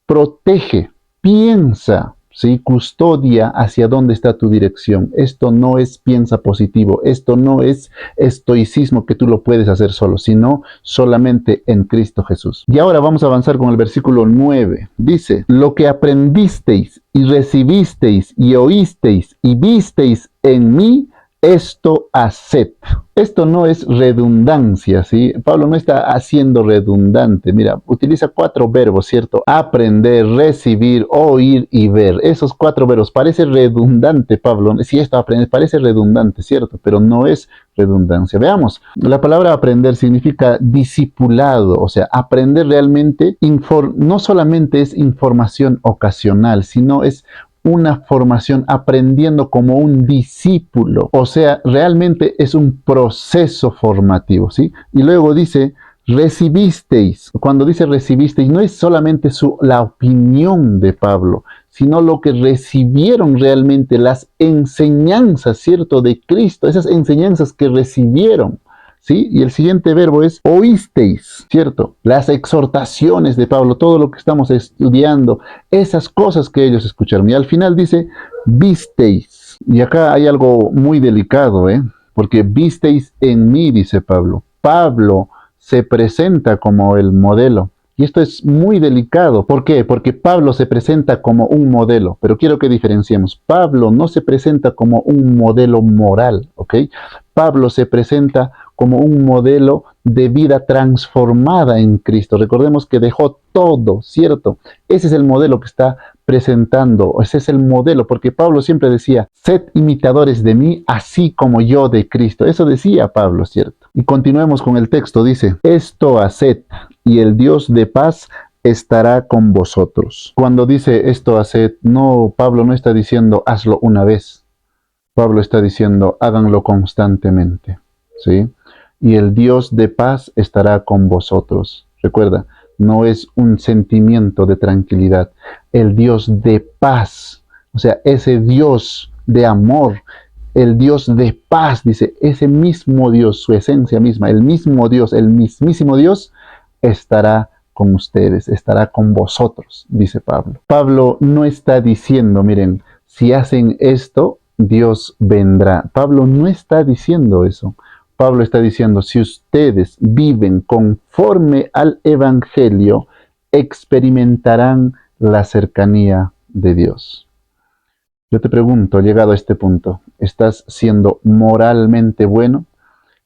protege, piensa, ¿sí? Custodia hacia dónde está tu dirección. Esto no es piensa positivo, esto no es estoicismo que tú lo puedes hacer solo, sino solamente en Cristo Jesús. Y ahora vamos a avanzar con el versículo 9. Dice, lo que aprendisteis y recibisteis y oísteis y visteis en mí, esto haced. Esto no es redundancia, ¿sí? Pablo no está haciendo redundante. Mira, utiliza 4 verbos, ¿cierto? Aprender, recibir, oír y ver. Esos 4 verbos. Parece redundante, Pablo. Si esto aprende, parece redundante, ¿cierto? Pero no es redundancia. Veamos. La palabra aprender significa discipulado. O sea, aprender realmente no solamente es información ocasional, sino es una formación aprendiendo como un discípulo, o sea, realmente es un proceso formativo, ¿sí? Y luego dice, recibisteis. Cuando dice recibisteis, no es solamente la opinión de Pablo, sino lo que recibieron realmente, las enseñanzas, ¿cierto?, de Cristo, esas enseñanzas que recibieron. ¿Sí? Y el siguiente verbo es oísteis, ¿cierto? Las exhortaciones de Pablo, todo lo que estamos estudiando, esas cosas que ellos escucharon. Y al final dice, visteis. Y acá hay algo muy delicado, porque visteis en mí, dice Pablo. Pablo se presenta como el modelo. Y esto es muy delicado. ¿Por qué? Porque Pablo se presenta como un modelo. Pero quiero que diferenciemos. Pablo no se presenta como un modelo moral, ¿ok? Pablo se presenta como un modelo de vida transformada en Cristo. Recordemos que dejó todo, ¿cierto? Ese es el modelo que está presentando, ese es el modelo, porque Pablo siempre decía, sed imitadores de mí, así como yo de Cristo. Eso decía Pablo, ¿cierto? Y continuemos con el texto, dice, esto haced, y el Dios de paz estará con vosotros. Cuando dice esto, haced, no, Pablo no está diciendo hazlo una vez. Pablo está diciendo háganlo constantemente, ¿sí? Y el Dios de paz estará con vosotros. Recuerda, no es un sentimiento de tranquilidad. El Dios de paz, o sea, ese Dios de amor, el Dios de paz, dice, ese mismo Dios, su esencia misma, el mismo Dios, el mismísimo Dios, estará con ustedes, estará con vosotros, dice Pablo. Pablo no está diciendo, miren, si hacen esto, Dios vendrá. Pablo no está diciendo eso. Pablo está diciendo, si ustedes viven conforme al Evangelio, experimentarán la cercanía de Dios. Yo te pregunto, llegado a este punto, ¿estás siendo moralmente bueno?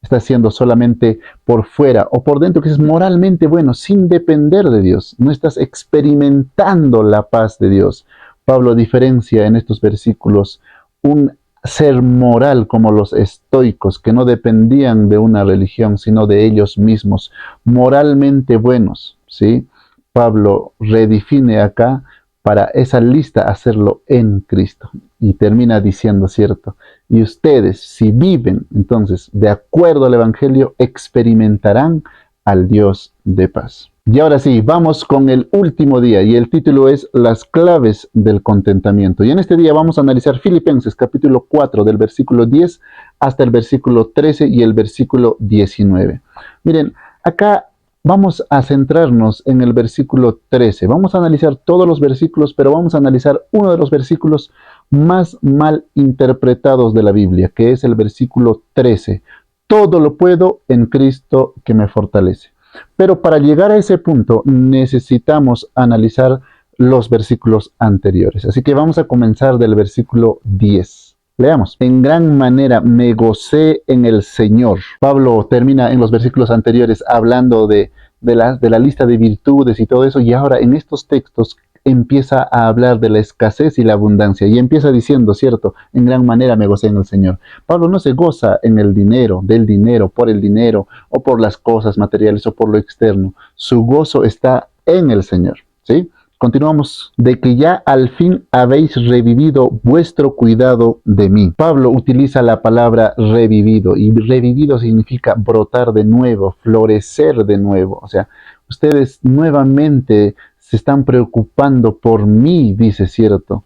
¿Estás siendo solamente por fuera o por dentro que es moralmente bueno, sin depender de Dios? No estás experimentando la paz de Dios. Pablo diferencia en estos versículos un ser moral como los estoicos, que no dependían de una religión, sino de ellos mismos, moralmente buenos, ¿sí? Pablo redefine acá para esa lista hacerlo en Cristo. Y termina diciendo, ¿cierto? Y ustedes, si viven, entonces, de acuerdo al Evangelio, experimentarán al Dios de paz. Y ahora sí, vamos con el último día, y el título es Las claves del contentamiento. Y en este día vamos a analizar Filipenses capítulo 4, del versículo 10 hasta el versículo 13 y el versículo 19. Miren, acá vamos a centrarnos en el versículo 13. Vamos a analizar todos los versículos, pero vamos a analizar uno de los versículos más mal interpretados de la Biblia, que es el versículo 13. Todo lo puedo en Cristo que me fortalece. Pero para llegar a ese punto necesitamos analizar los versículos anteriores. Así que vamos a comenzar del versículo 10. Leamos. En gran manera me gocé en el Señor. Pablo termina en los versículos anteriores hablando de la lista de virtudes y todo eso, y ahora en estos textos empieza a hablar de la escasez y la abundancia, y empieza diciendo, cierto, en gran manera me gocé en el Señor. Pablo no se goza en el dinero, del dinero, por el dinero, o por las cosas materiales, o por lo externo. Su gozo está en el Señor, ¿sí? Continuamos, de que ya al fin habéis revivido vuestro cuidado de mí. Pablo utiliza la palabra revivido, y revivido significa brotar de nuevo, florecer de nuevo. O sea, ustedes nuevamente se están preocupando por mí, dice, cierto.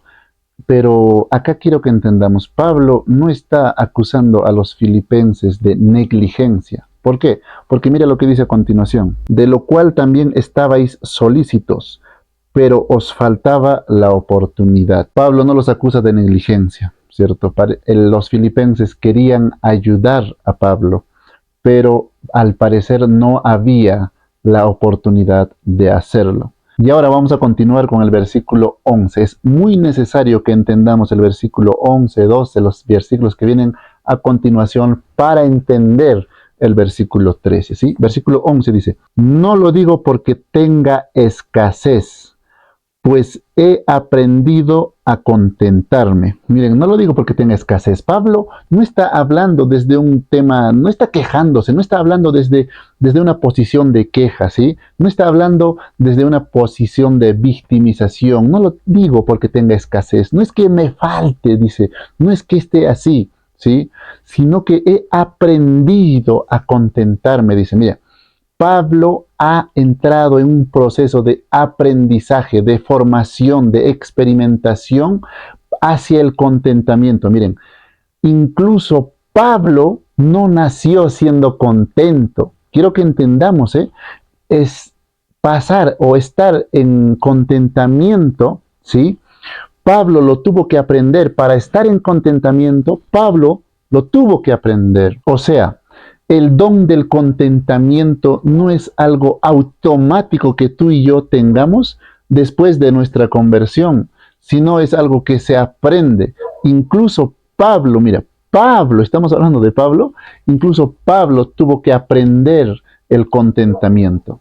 Pero acá quiero que entendamos, Pablo no está acusando a los filipenses de negligencia. ¿Por qué? Porque mira lo que dice a continuación. De lo cual también estabais solícitos, pero os faltaba la oportunidad. Pablo no los acusa de negligencia, ¿cierto? Los filipenses querían ayudar a Pablo, pero al parecer no había la oportunidad de hacerlo. Y ahora vamos a continuar con el versículo 11. Es muy necesario que entendamos el versículo 11, 12, los versículos que vienen a continuación para entender el versículo 13, ¿sí? Versículo 11 dice, no lo digo porque tenga escasez, pues he aprendido a contentarme. Miren, no lo digo porque tenga escasez. Pablo no está hablando desde un tema, no está quejándose, no está hablando desde una posición de queja, ¿sí? No está hablando desde una posición de victimización. No lo digo porque tenga escasez. No es que me falte, dice, no es que esté así, ¿sí? Sino que he aprendido a contentarme, dice, mira. Pablo ha entrado en un proceso de aprendizaje, de formación, de experimentación hacia el contentamiento. Miren, incluso Pablo no nació siendo contento. Quiero que entendamos, es pasar o estar en contentamiento, ¿sí? Pablo lo tuvo que aprender. Para estar en contentamiento, Pablo lo tuvo que aprender. O sea, el don del contentamiento no es algo automático que tú y yo tengamos después de nuestra conversión, sino es algo que se aprende. Incluso Pablo, mira, Pablo, estamos hablando de Pablo, incluso Pablo tuvo que aprender el contentamiento.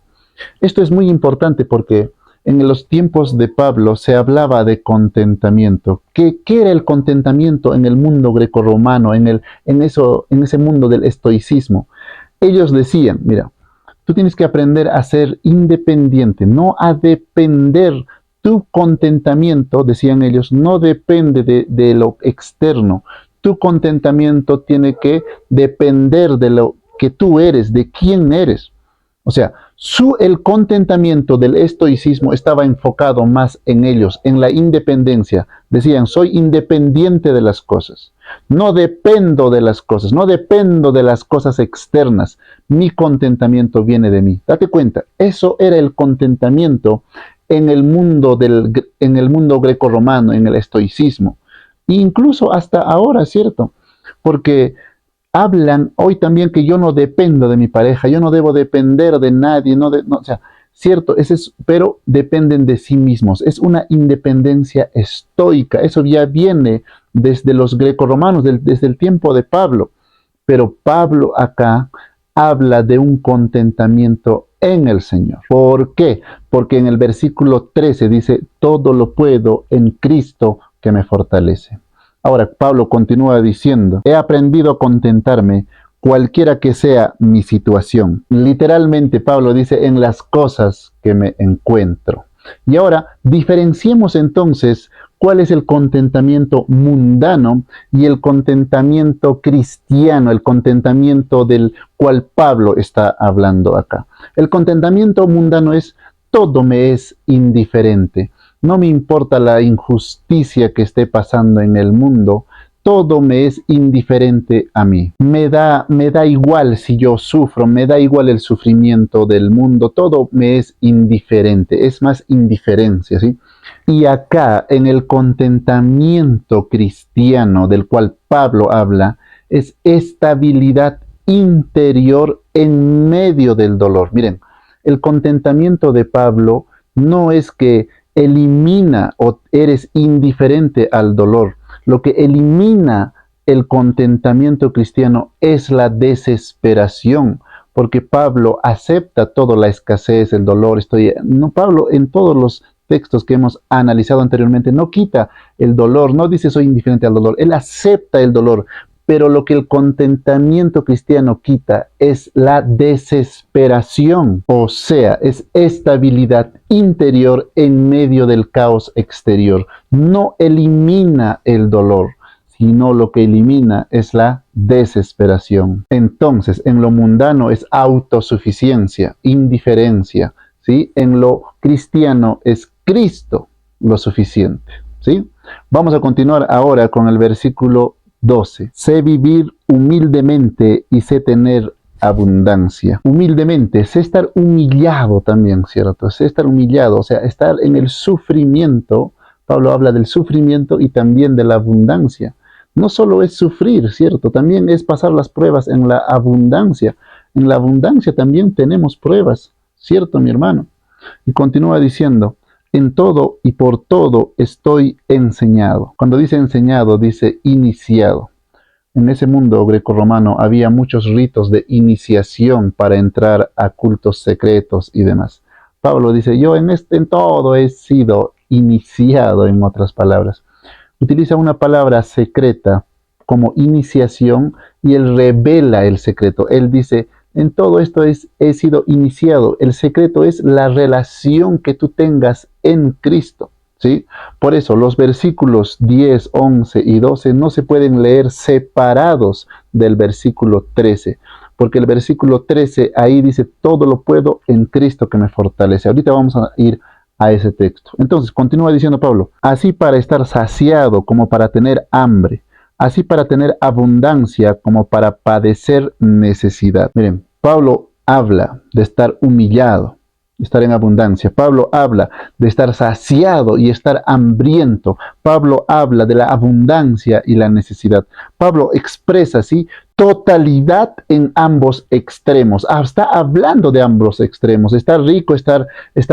Esto es muy importante porque en los tiempos de Pablo se hablaba de contentamiento. ¿Qué era el contentamiento en el mundo grecorromano, en ese mundo del estoicismo? Ellos decían, mira, Tú tienes que aprender a ser independiente, no a depender. Tu contentamiento, decían ellos, no depende de lo externo. Tu contentamiento tiene que depender de lo que tú eres, de quién eres. O sea, el contentamiento del estoicismo estaba enfocado más en ellos, en la independencia. Decían, soy independiente de las cosas. No dependo de las cosas, no dependo de las cosas externas. Mi contentamiento viene de mí. Date cuenta, eso era el contentamiento en el mundo grecorromano, en el estoicismo. E incluso hasta ahora, ¿cierto? Porque hablan hoy también que yo no dependo de mi pareja, yo no debo depender de nadie, o sea, cierto, pero dependen de sí mismos. Es una independencia estoica. Eso ya viene desde los grecorromanos, desde el tiempo de Pablo. Pero Pablo acá habla de un contentamiento en el Señor. ¿Por qué? Porque en el versículo 13 dice, todo lo puedo en Cristo que me fortalece. Ahora, Pablo continúa diciendo, he aprendido a contentarme cualquiera que sea mi situación. Literalmente, Pablo dice, en las cosas que me encuentro. Y ahora, diferenciemos entonces cuál es el contentamiento mundano y el contentamiento cristiano, el contentamiento del cual Pablo está hablando acá. El contentamiento mundano es, todo me es indiferente. No me importa la injusticia que esté pasando en el mundo, todo me es indiferente a mí. Me da igual si yo sufro, me da igual el sufrimiento del mundo, todo me es indiferente, es más indiferencia, ¿sí? Y acá, en el contentamiento cristiano del cual Pablo habla, es estabilidad interior en medio del dolor. Miren, el contentamiento de Pablo no es que elimina o eres indiferente al dolor. Lo que elimina el contentamiento cristiano es la desesperación, porque Pablo acepta toda la escasez, el dolor. Pablo en todos los textos que hemos analizado anteriormente no quita el dolor, no dice soy indiferente al dolor, él acepta el dolor. Pero lo que el contentamiento cristiano quita es la desesperación, o sea, es estabilidad interior en medio del caos exterior. No elimina el dolor, sino lo que elimina es la desesperación. Entonces, en lo mundano es autosuficiencia, indiferencia, ¿sí? En lo cristiano es Cristo lo suficiente, ¿sí? Vamos a continuar ahora con el versículo 12. Sé vivir humildemente y sé tener abundancia. Humildemente, sé estar humillado también, ¿cierto? Sé estar humillado, o sea, estar en el sufrimiento. Pablo habla del sufrimiento y también de la abundancia. No solo es sufrir, ¿cierto? También es pasar las pruebas en la abundancia. En la abundancia también tenemos pruebas, ¿cierto, mi hermano? Y continúa diciendo, en todo y por todo estoy enseñado. Cuando dice enseñado, dice iniciado. En ese mundo grecorromano había muchos ritos de iniciación para entrar a cultos secretos y demás. Pablo dice, yo en todo he sido iniciado, en otras palabras. Utiliza una palabra secreta como iniciación y él revela el secreto. Él dice, en todo esto he sido iniciado. El secreto es la relación que tú tengas en Cristo, ¿sí? Por eso los versículos 10, 11 y 12 no se pueden leer separados del versículo 13, porque el versículo 13 ahí dice, todo lo puedo en Cristo que me fortalece. Ahorita vamos a ir a ese texto. Entonces, continúa diciendo Pablo, así para estar saciado como para tener hambre, así para tener abundancia como para padecer necesidad. Miren, Pablo habla de estar humillado, estar en abundancia. Pablo habla de estar saciado y estar hambriento. Pablo habla de la abundancia y la necesidad. Pablo expresa, ¿sí?, totalidad en ambos extremos. Está hablando de ambos extremos. Estar rico, estar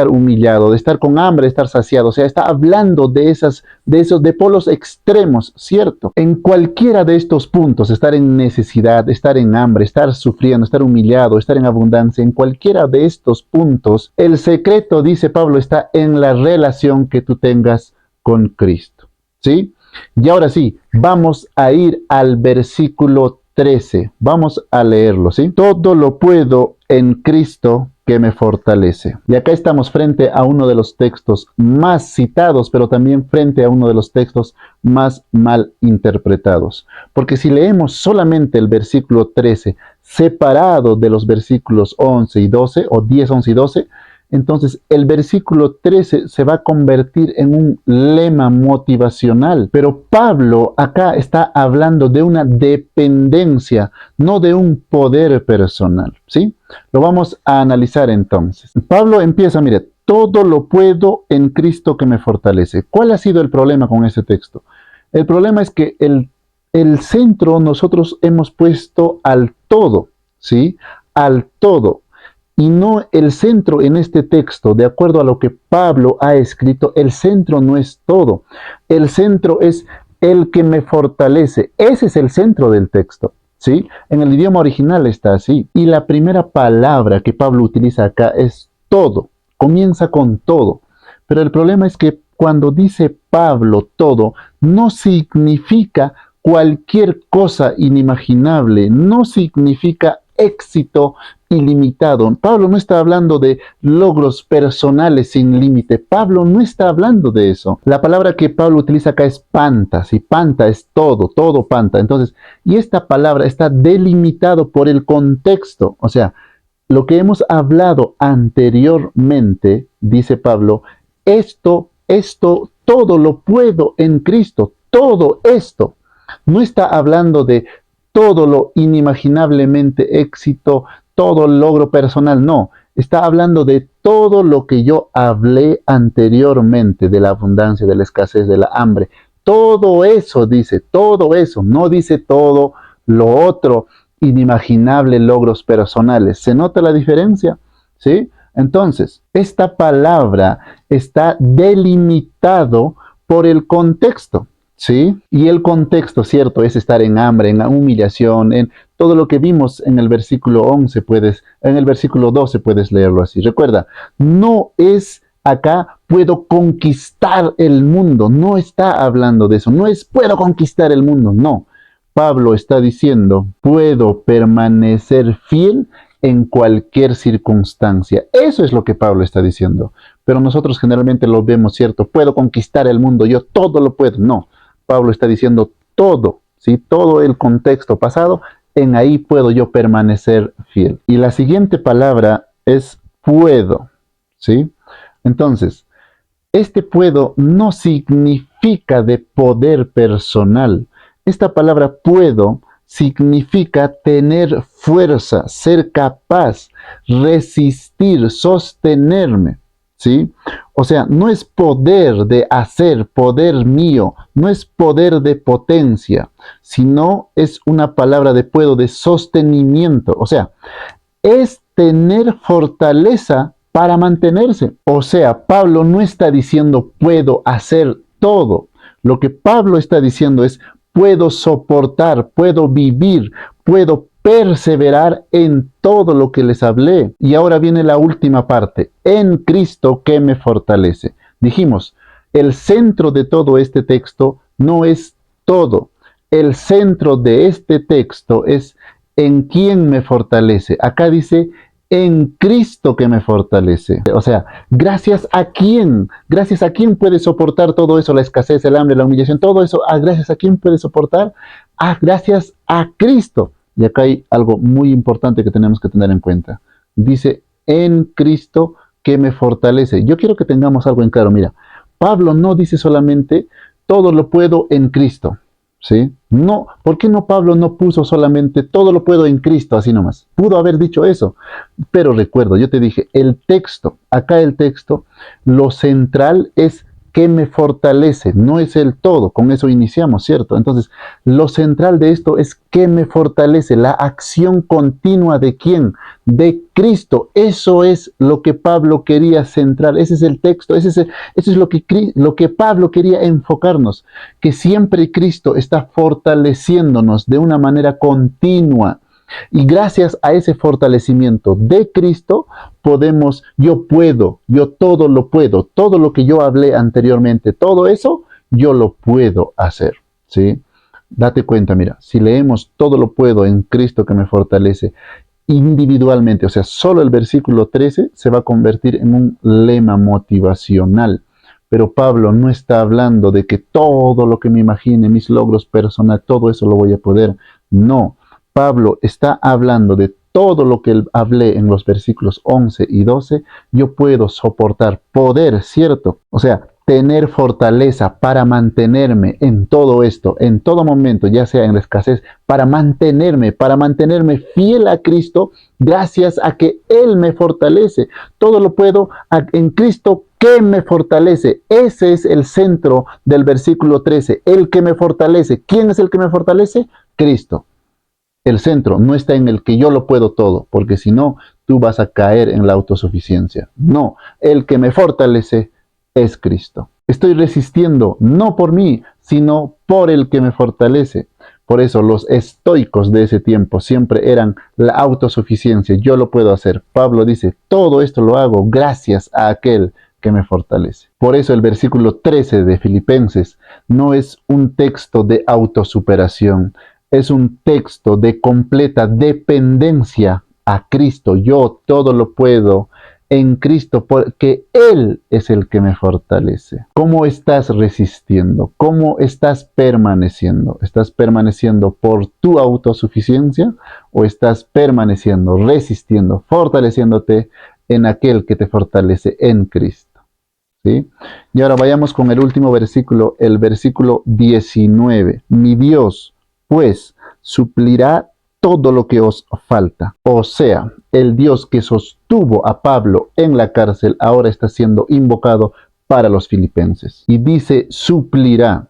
humillado, de estar con hambre, estar saciado. O sea, está hablando de polos extremos, ¿cierto? En cualquiera de estos puntos, estar en necesidad, estar en hambre, estar sufriendo, estar humillado, estar en abundancia, en cualquiera de estos puntos, el secreto, dice Pablo, está en la relación que tú tengas con Cristo, ¿sí? Y ahora sí, vamos a ir al versículo 13. Vamos a leerlo, ¿sí? Todo lo puedo en Cristo que me fortalece. Y acá estamos frente a uno de los textos más citados, pero también frente a uno de los textos más mal interpretados. Porque si leemos solamente el versículo 13, separado de los versículos 11 y 12, o 10, 11 y 12, entonces el versículo 13 se va a convertir en un lema motivacional. Pero Pablo acá está hablando de una dependencia, no de un poder personal, ¿sí? Lo vamos a analizar entonces. Pablo empieza, mire, todo lo puedo en Cristo que me fortalece. ¿Cuál ha sido el problema con este texto? El problema es que el centro nosotros hemos puesto al todo, ¿sí? Al todo. Y no el centro en este texto, de acuerdo a lo que Pablo ha escrito, el centro no es todo. El centro es el que me fortalece. Ese es el centro del texto, ¿sí? En el idioma original está así. Y la primera palabra que Pablo utiliza acá es todo. Comienza con todo. Pero el problema es que cuando dice Pablo todo, no significa cualquier cosa inimaginable, no significa éxito ilimitado. Pablo no está hablando de logros personales sin límite. Pablo no está hablando de eso. La palabra que Pablo utiliza acá es panta. Si panta es todo, todo panta. Entonces, y esta palabra está delimitado por el contexto. O sea, lo que hemos hablado anteriormente, dice Pablo, todo lo puedo en Cristo. Todo esto. No está hablando de todo lo inimaginablemente éxito, todo logro personal, no. Está hablando de todo lo que yo hablé anteriormente, de la abundancia, de la escasez, de la hambre. Todo eso dice, todo eso, no dice todo lo otro, inimaginable logros personales. ¿Se nota la diferencia? ¿Sí? Entonces, esta palabra está delimitado por el contexto. ¿Sí? Y el contexto, cierto, es estar en hambre, en humillación, en todo lo que vimos en el versículo 11, en el versículo 12 puedes leerlo así. Recuerda, no es acá puedo conquistar el mundo, no está hablando de eso, no es puedo conquistar el mundo, no. Pablo está diciendo, puedo permanecer fiel en cualquier circunstancia. Eso es lo que Pablo está diciendo. Pero nosotros generalmente lo vemos, ¿cierto? Puedo conquistar el mundo, yo todo lo puedo. No. Pablo está diciendo todo, ¿sí? Todo el contexto pasado, en ahí puedo yo permanecer fiel. Y la siguiente palabra es puedo, ¿sí? Entonces, este puedo no significa de poder personal. Esta palabra puedo significa tener fuerza, ser capaz, resistir, sostenerme, ¿sí? O sea, no es poder de hacer, poder mío, no es poder de potencia, sino es una palabra de puedo, de sostenimiento. O sea, es tener fortaleza para mantenerse. O sea, Pablo no está diciendo puedo hacer todo. Lo que Pablo está diciendo es puedo soportar, puedo vivir, puedo perseverar en todo lo que les hablé. Y ahora viene la última parte, en Cristo que me fortalece. Dijimos, el centro de todo este texto no es todo. El centro de este texto es en quién me fortalece. Acá dice, en Cristo que me fortalece. O sea, gracias a quién puede soportar todo eso, la escasez, el hambre, la humillación, todo eso, gracias a quién puede soportar, gracias a Cristo. Y acá hay algo muy importante que tenemos que tener en cuenta. Dice, en Cristo que me fortalece. Yo quiero que tengamos algo en claro. Mira, Pablo no dice solamente, todo lo puedo en Cristo. ¿Sí? No, ¿por qué no Pablo no puso solamente todo lo puedo en Cristo, así nomás? Pudo haber dicho eso, pero recuerdo, yo te dije, acá el texto, lo central es que me fortalece, no es el todo, con eso iniciamos, ¿cierto? Entonces, lo central de esto es que me fortalece, la acción continua de quién, de Cristo. Eso es lo que Pablo quería centrar, ese es el texto, eso es lo que Pablo quería enfocarnos, que siempre Cristo está fortaleciéndonos de una manera continua. Y gracias a ese fortalecimiento de Cristo, yo todo lo puedo, todo lo que yo hablé anteriormente, todo eso, yo lo puedo hacer, ¿sí? Date cuenta, mira, si leemos todo lo puedo en Cristo que me fortalece individualmente, o sea, solo el versículo 13 se va a convertir en un lema motivacional. Pero Pablo no está hablando de que todo lo que me imagine, mis logros personales, todo eso lo voy a poder. No, Pablo está hablando de todo lo que hablé en los versículos 11 y 12, yo puedo soportar, poder, ¿cierto? O sea, tener fortaleza para mantenerme en todo esto, en todo momento, ya sea en la escasez, para mantenerme fiel a Cristo, gracias a que Él me fortalece. Todo lo puedo en Cristo que me fortalece. Ese es el centro del versículo 13, el que me fortalece. ¿Quién es el que me fortalece? Cristo. El centro no está en el que yo lo puedo todo, porque si no, tú vas a caer en la autosuficiencia. No, el que me fortalece es Cristo. Estoy resistiendo no por mí, sino por el que me fortalece. Por eso los estoicos de ese tiempo siempre eran la autosuficiencia. Yo lo puedo hacer. Pablo dice, todo esto lo hago gracias a aquel que me fortalece. Por eso el versículo 13 de Filipenses no es un texto de autosuperación, es un texto de completa dependencia a Cristo. Yo todo lo puedo en Cristo porque Él es el que me fortalece. ¿Cómo estás resistiendo? ¿Cómo estás permaneciendo? ¿Estás permaneciendo por tu autosuficiencia o estás permaneciendo, resistiendo, fortaleciéndote en aquel que te fortalece en Cristo? ¿Sí? Y ahora vayamos con el último versículo, el versículo 19. Mi Dios, pues, suplirá todo lo que os falta. O sea, el Dios que sostuvo a Pablo en la cárcel ahora está siendo invocado para los filipenses. Y dice suplirá.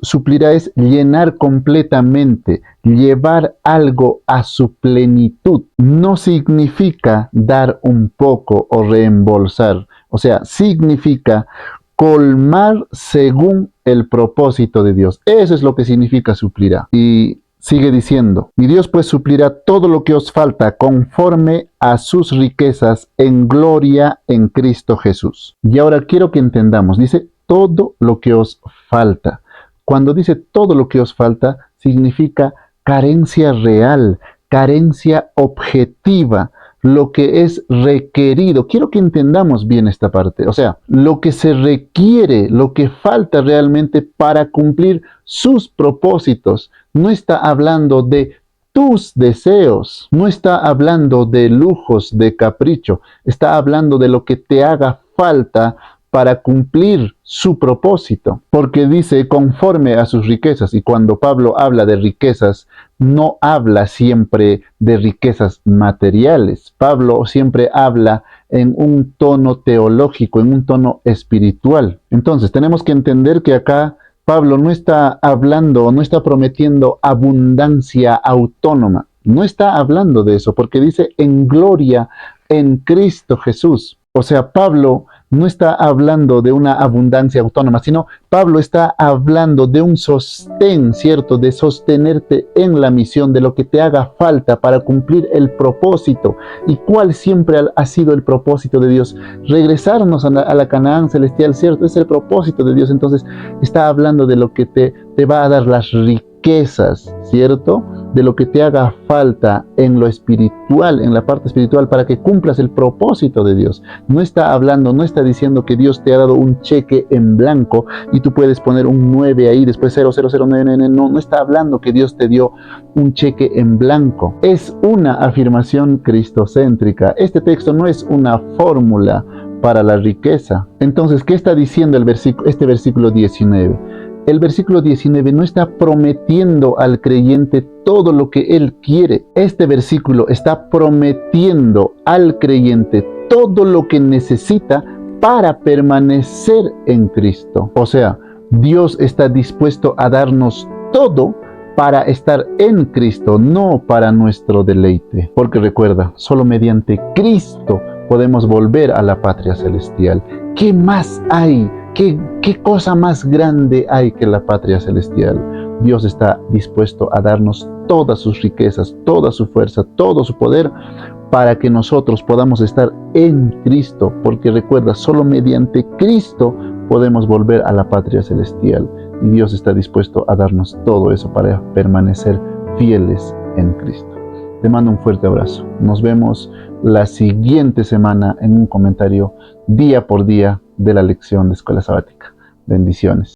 Suplirá es llenar completamente, llevar algo a su plenitud. No significa dar un poco o reembolsar. O sea, significa colmar según el propósito de Dios. Eso es lo que significa suplirá. Y sigue diciendo, mi Dios pues suplirá todo lo que os falta conforme a sus riquezas en gloria en Cristo Jesús. Y ahora quiero que entendamos, dice todo lo que os falta. Cuando dice todo lo que os falta, significa carencia real, carencia objetiva, lo que es requerido. Quiero que entendamos bien esta parte. O sea, lo que se requiere, lo que falta realmente para cumplir sus propósitos. No está hablando de tus deseos, no está hablando de lujos, de capricho. Está hablando de lo que te haga falta para cumplir su propósito, porque dice conforme a sus riquezas, y cuando Pablo habla de riquezas, no habla siempre de riquezas materiales. Pablo siempre habla en un tono teológico, en un tono espiritual. Entonces tenemos que entender que acá Pablo no está hablando, no está prometiendo abundancia autónoma, no está hablando de eso, porque dice en gloria en Cristo Jesús. O sea, Pablo no está hablando de una abundancia autónoma, sino Pablo está hablando de un sostén, ¿cierto? De sostenerte en la misión, de lo que te haga falta para cumplir el propósito. ¿Y cuál siempre ha sido el propósito de Dios? Regresarnos a la Canaán celestial, ¿cierto? Es el propósito de Dios. Entonces está hablando de lo que te va a dar las riquezas, ¿cierto? De lo que te haga falta en lo espiritual, en la parte espiritual, para que cumplas el propósito de Dios. No está hablando, no está diciendo que Dios te ha dado un cheque en blanco y tú puedes poner un 9 ahí, después 00099. No está hablando que Dios te dio un cheque en blanco. Es una afirmación cristocéntrica. Este texto no es una fórmula para la riqueza. Entonces, ¿qué está diciendo este versículo 19? El versículo 19 no está prometiendo al creyente todo lo que él quiere. Este versículo está prometiendo al creyente todo lo que necesita para permanecer en Cristo. O sea, Dios está dispuesto a darnos todo para estar en Cristo, no para nuestro deleite. Porque recuerda, solo mediante Cristo podemos volver a la patria celestial. ¿Qué más hay? ¿Qué cosa más grande hay que la patria celestial? Dios está dispuesto a darnos todas sus riquezas, toda su fuerza, todo su poder para que nosotros podamos estar en Cristo. Porque recuerda, solo mediante Cristo podemos volver a la patria celestial. y Dios está dispuesto a darnos todo eso para permanecer fieles en Cristo. Te mando un fuerte abrazo. Nos vemos la siguiente semana en un comentario día por día de la lección de Escuela Sabática. Bendiciones.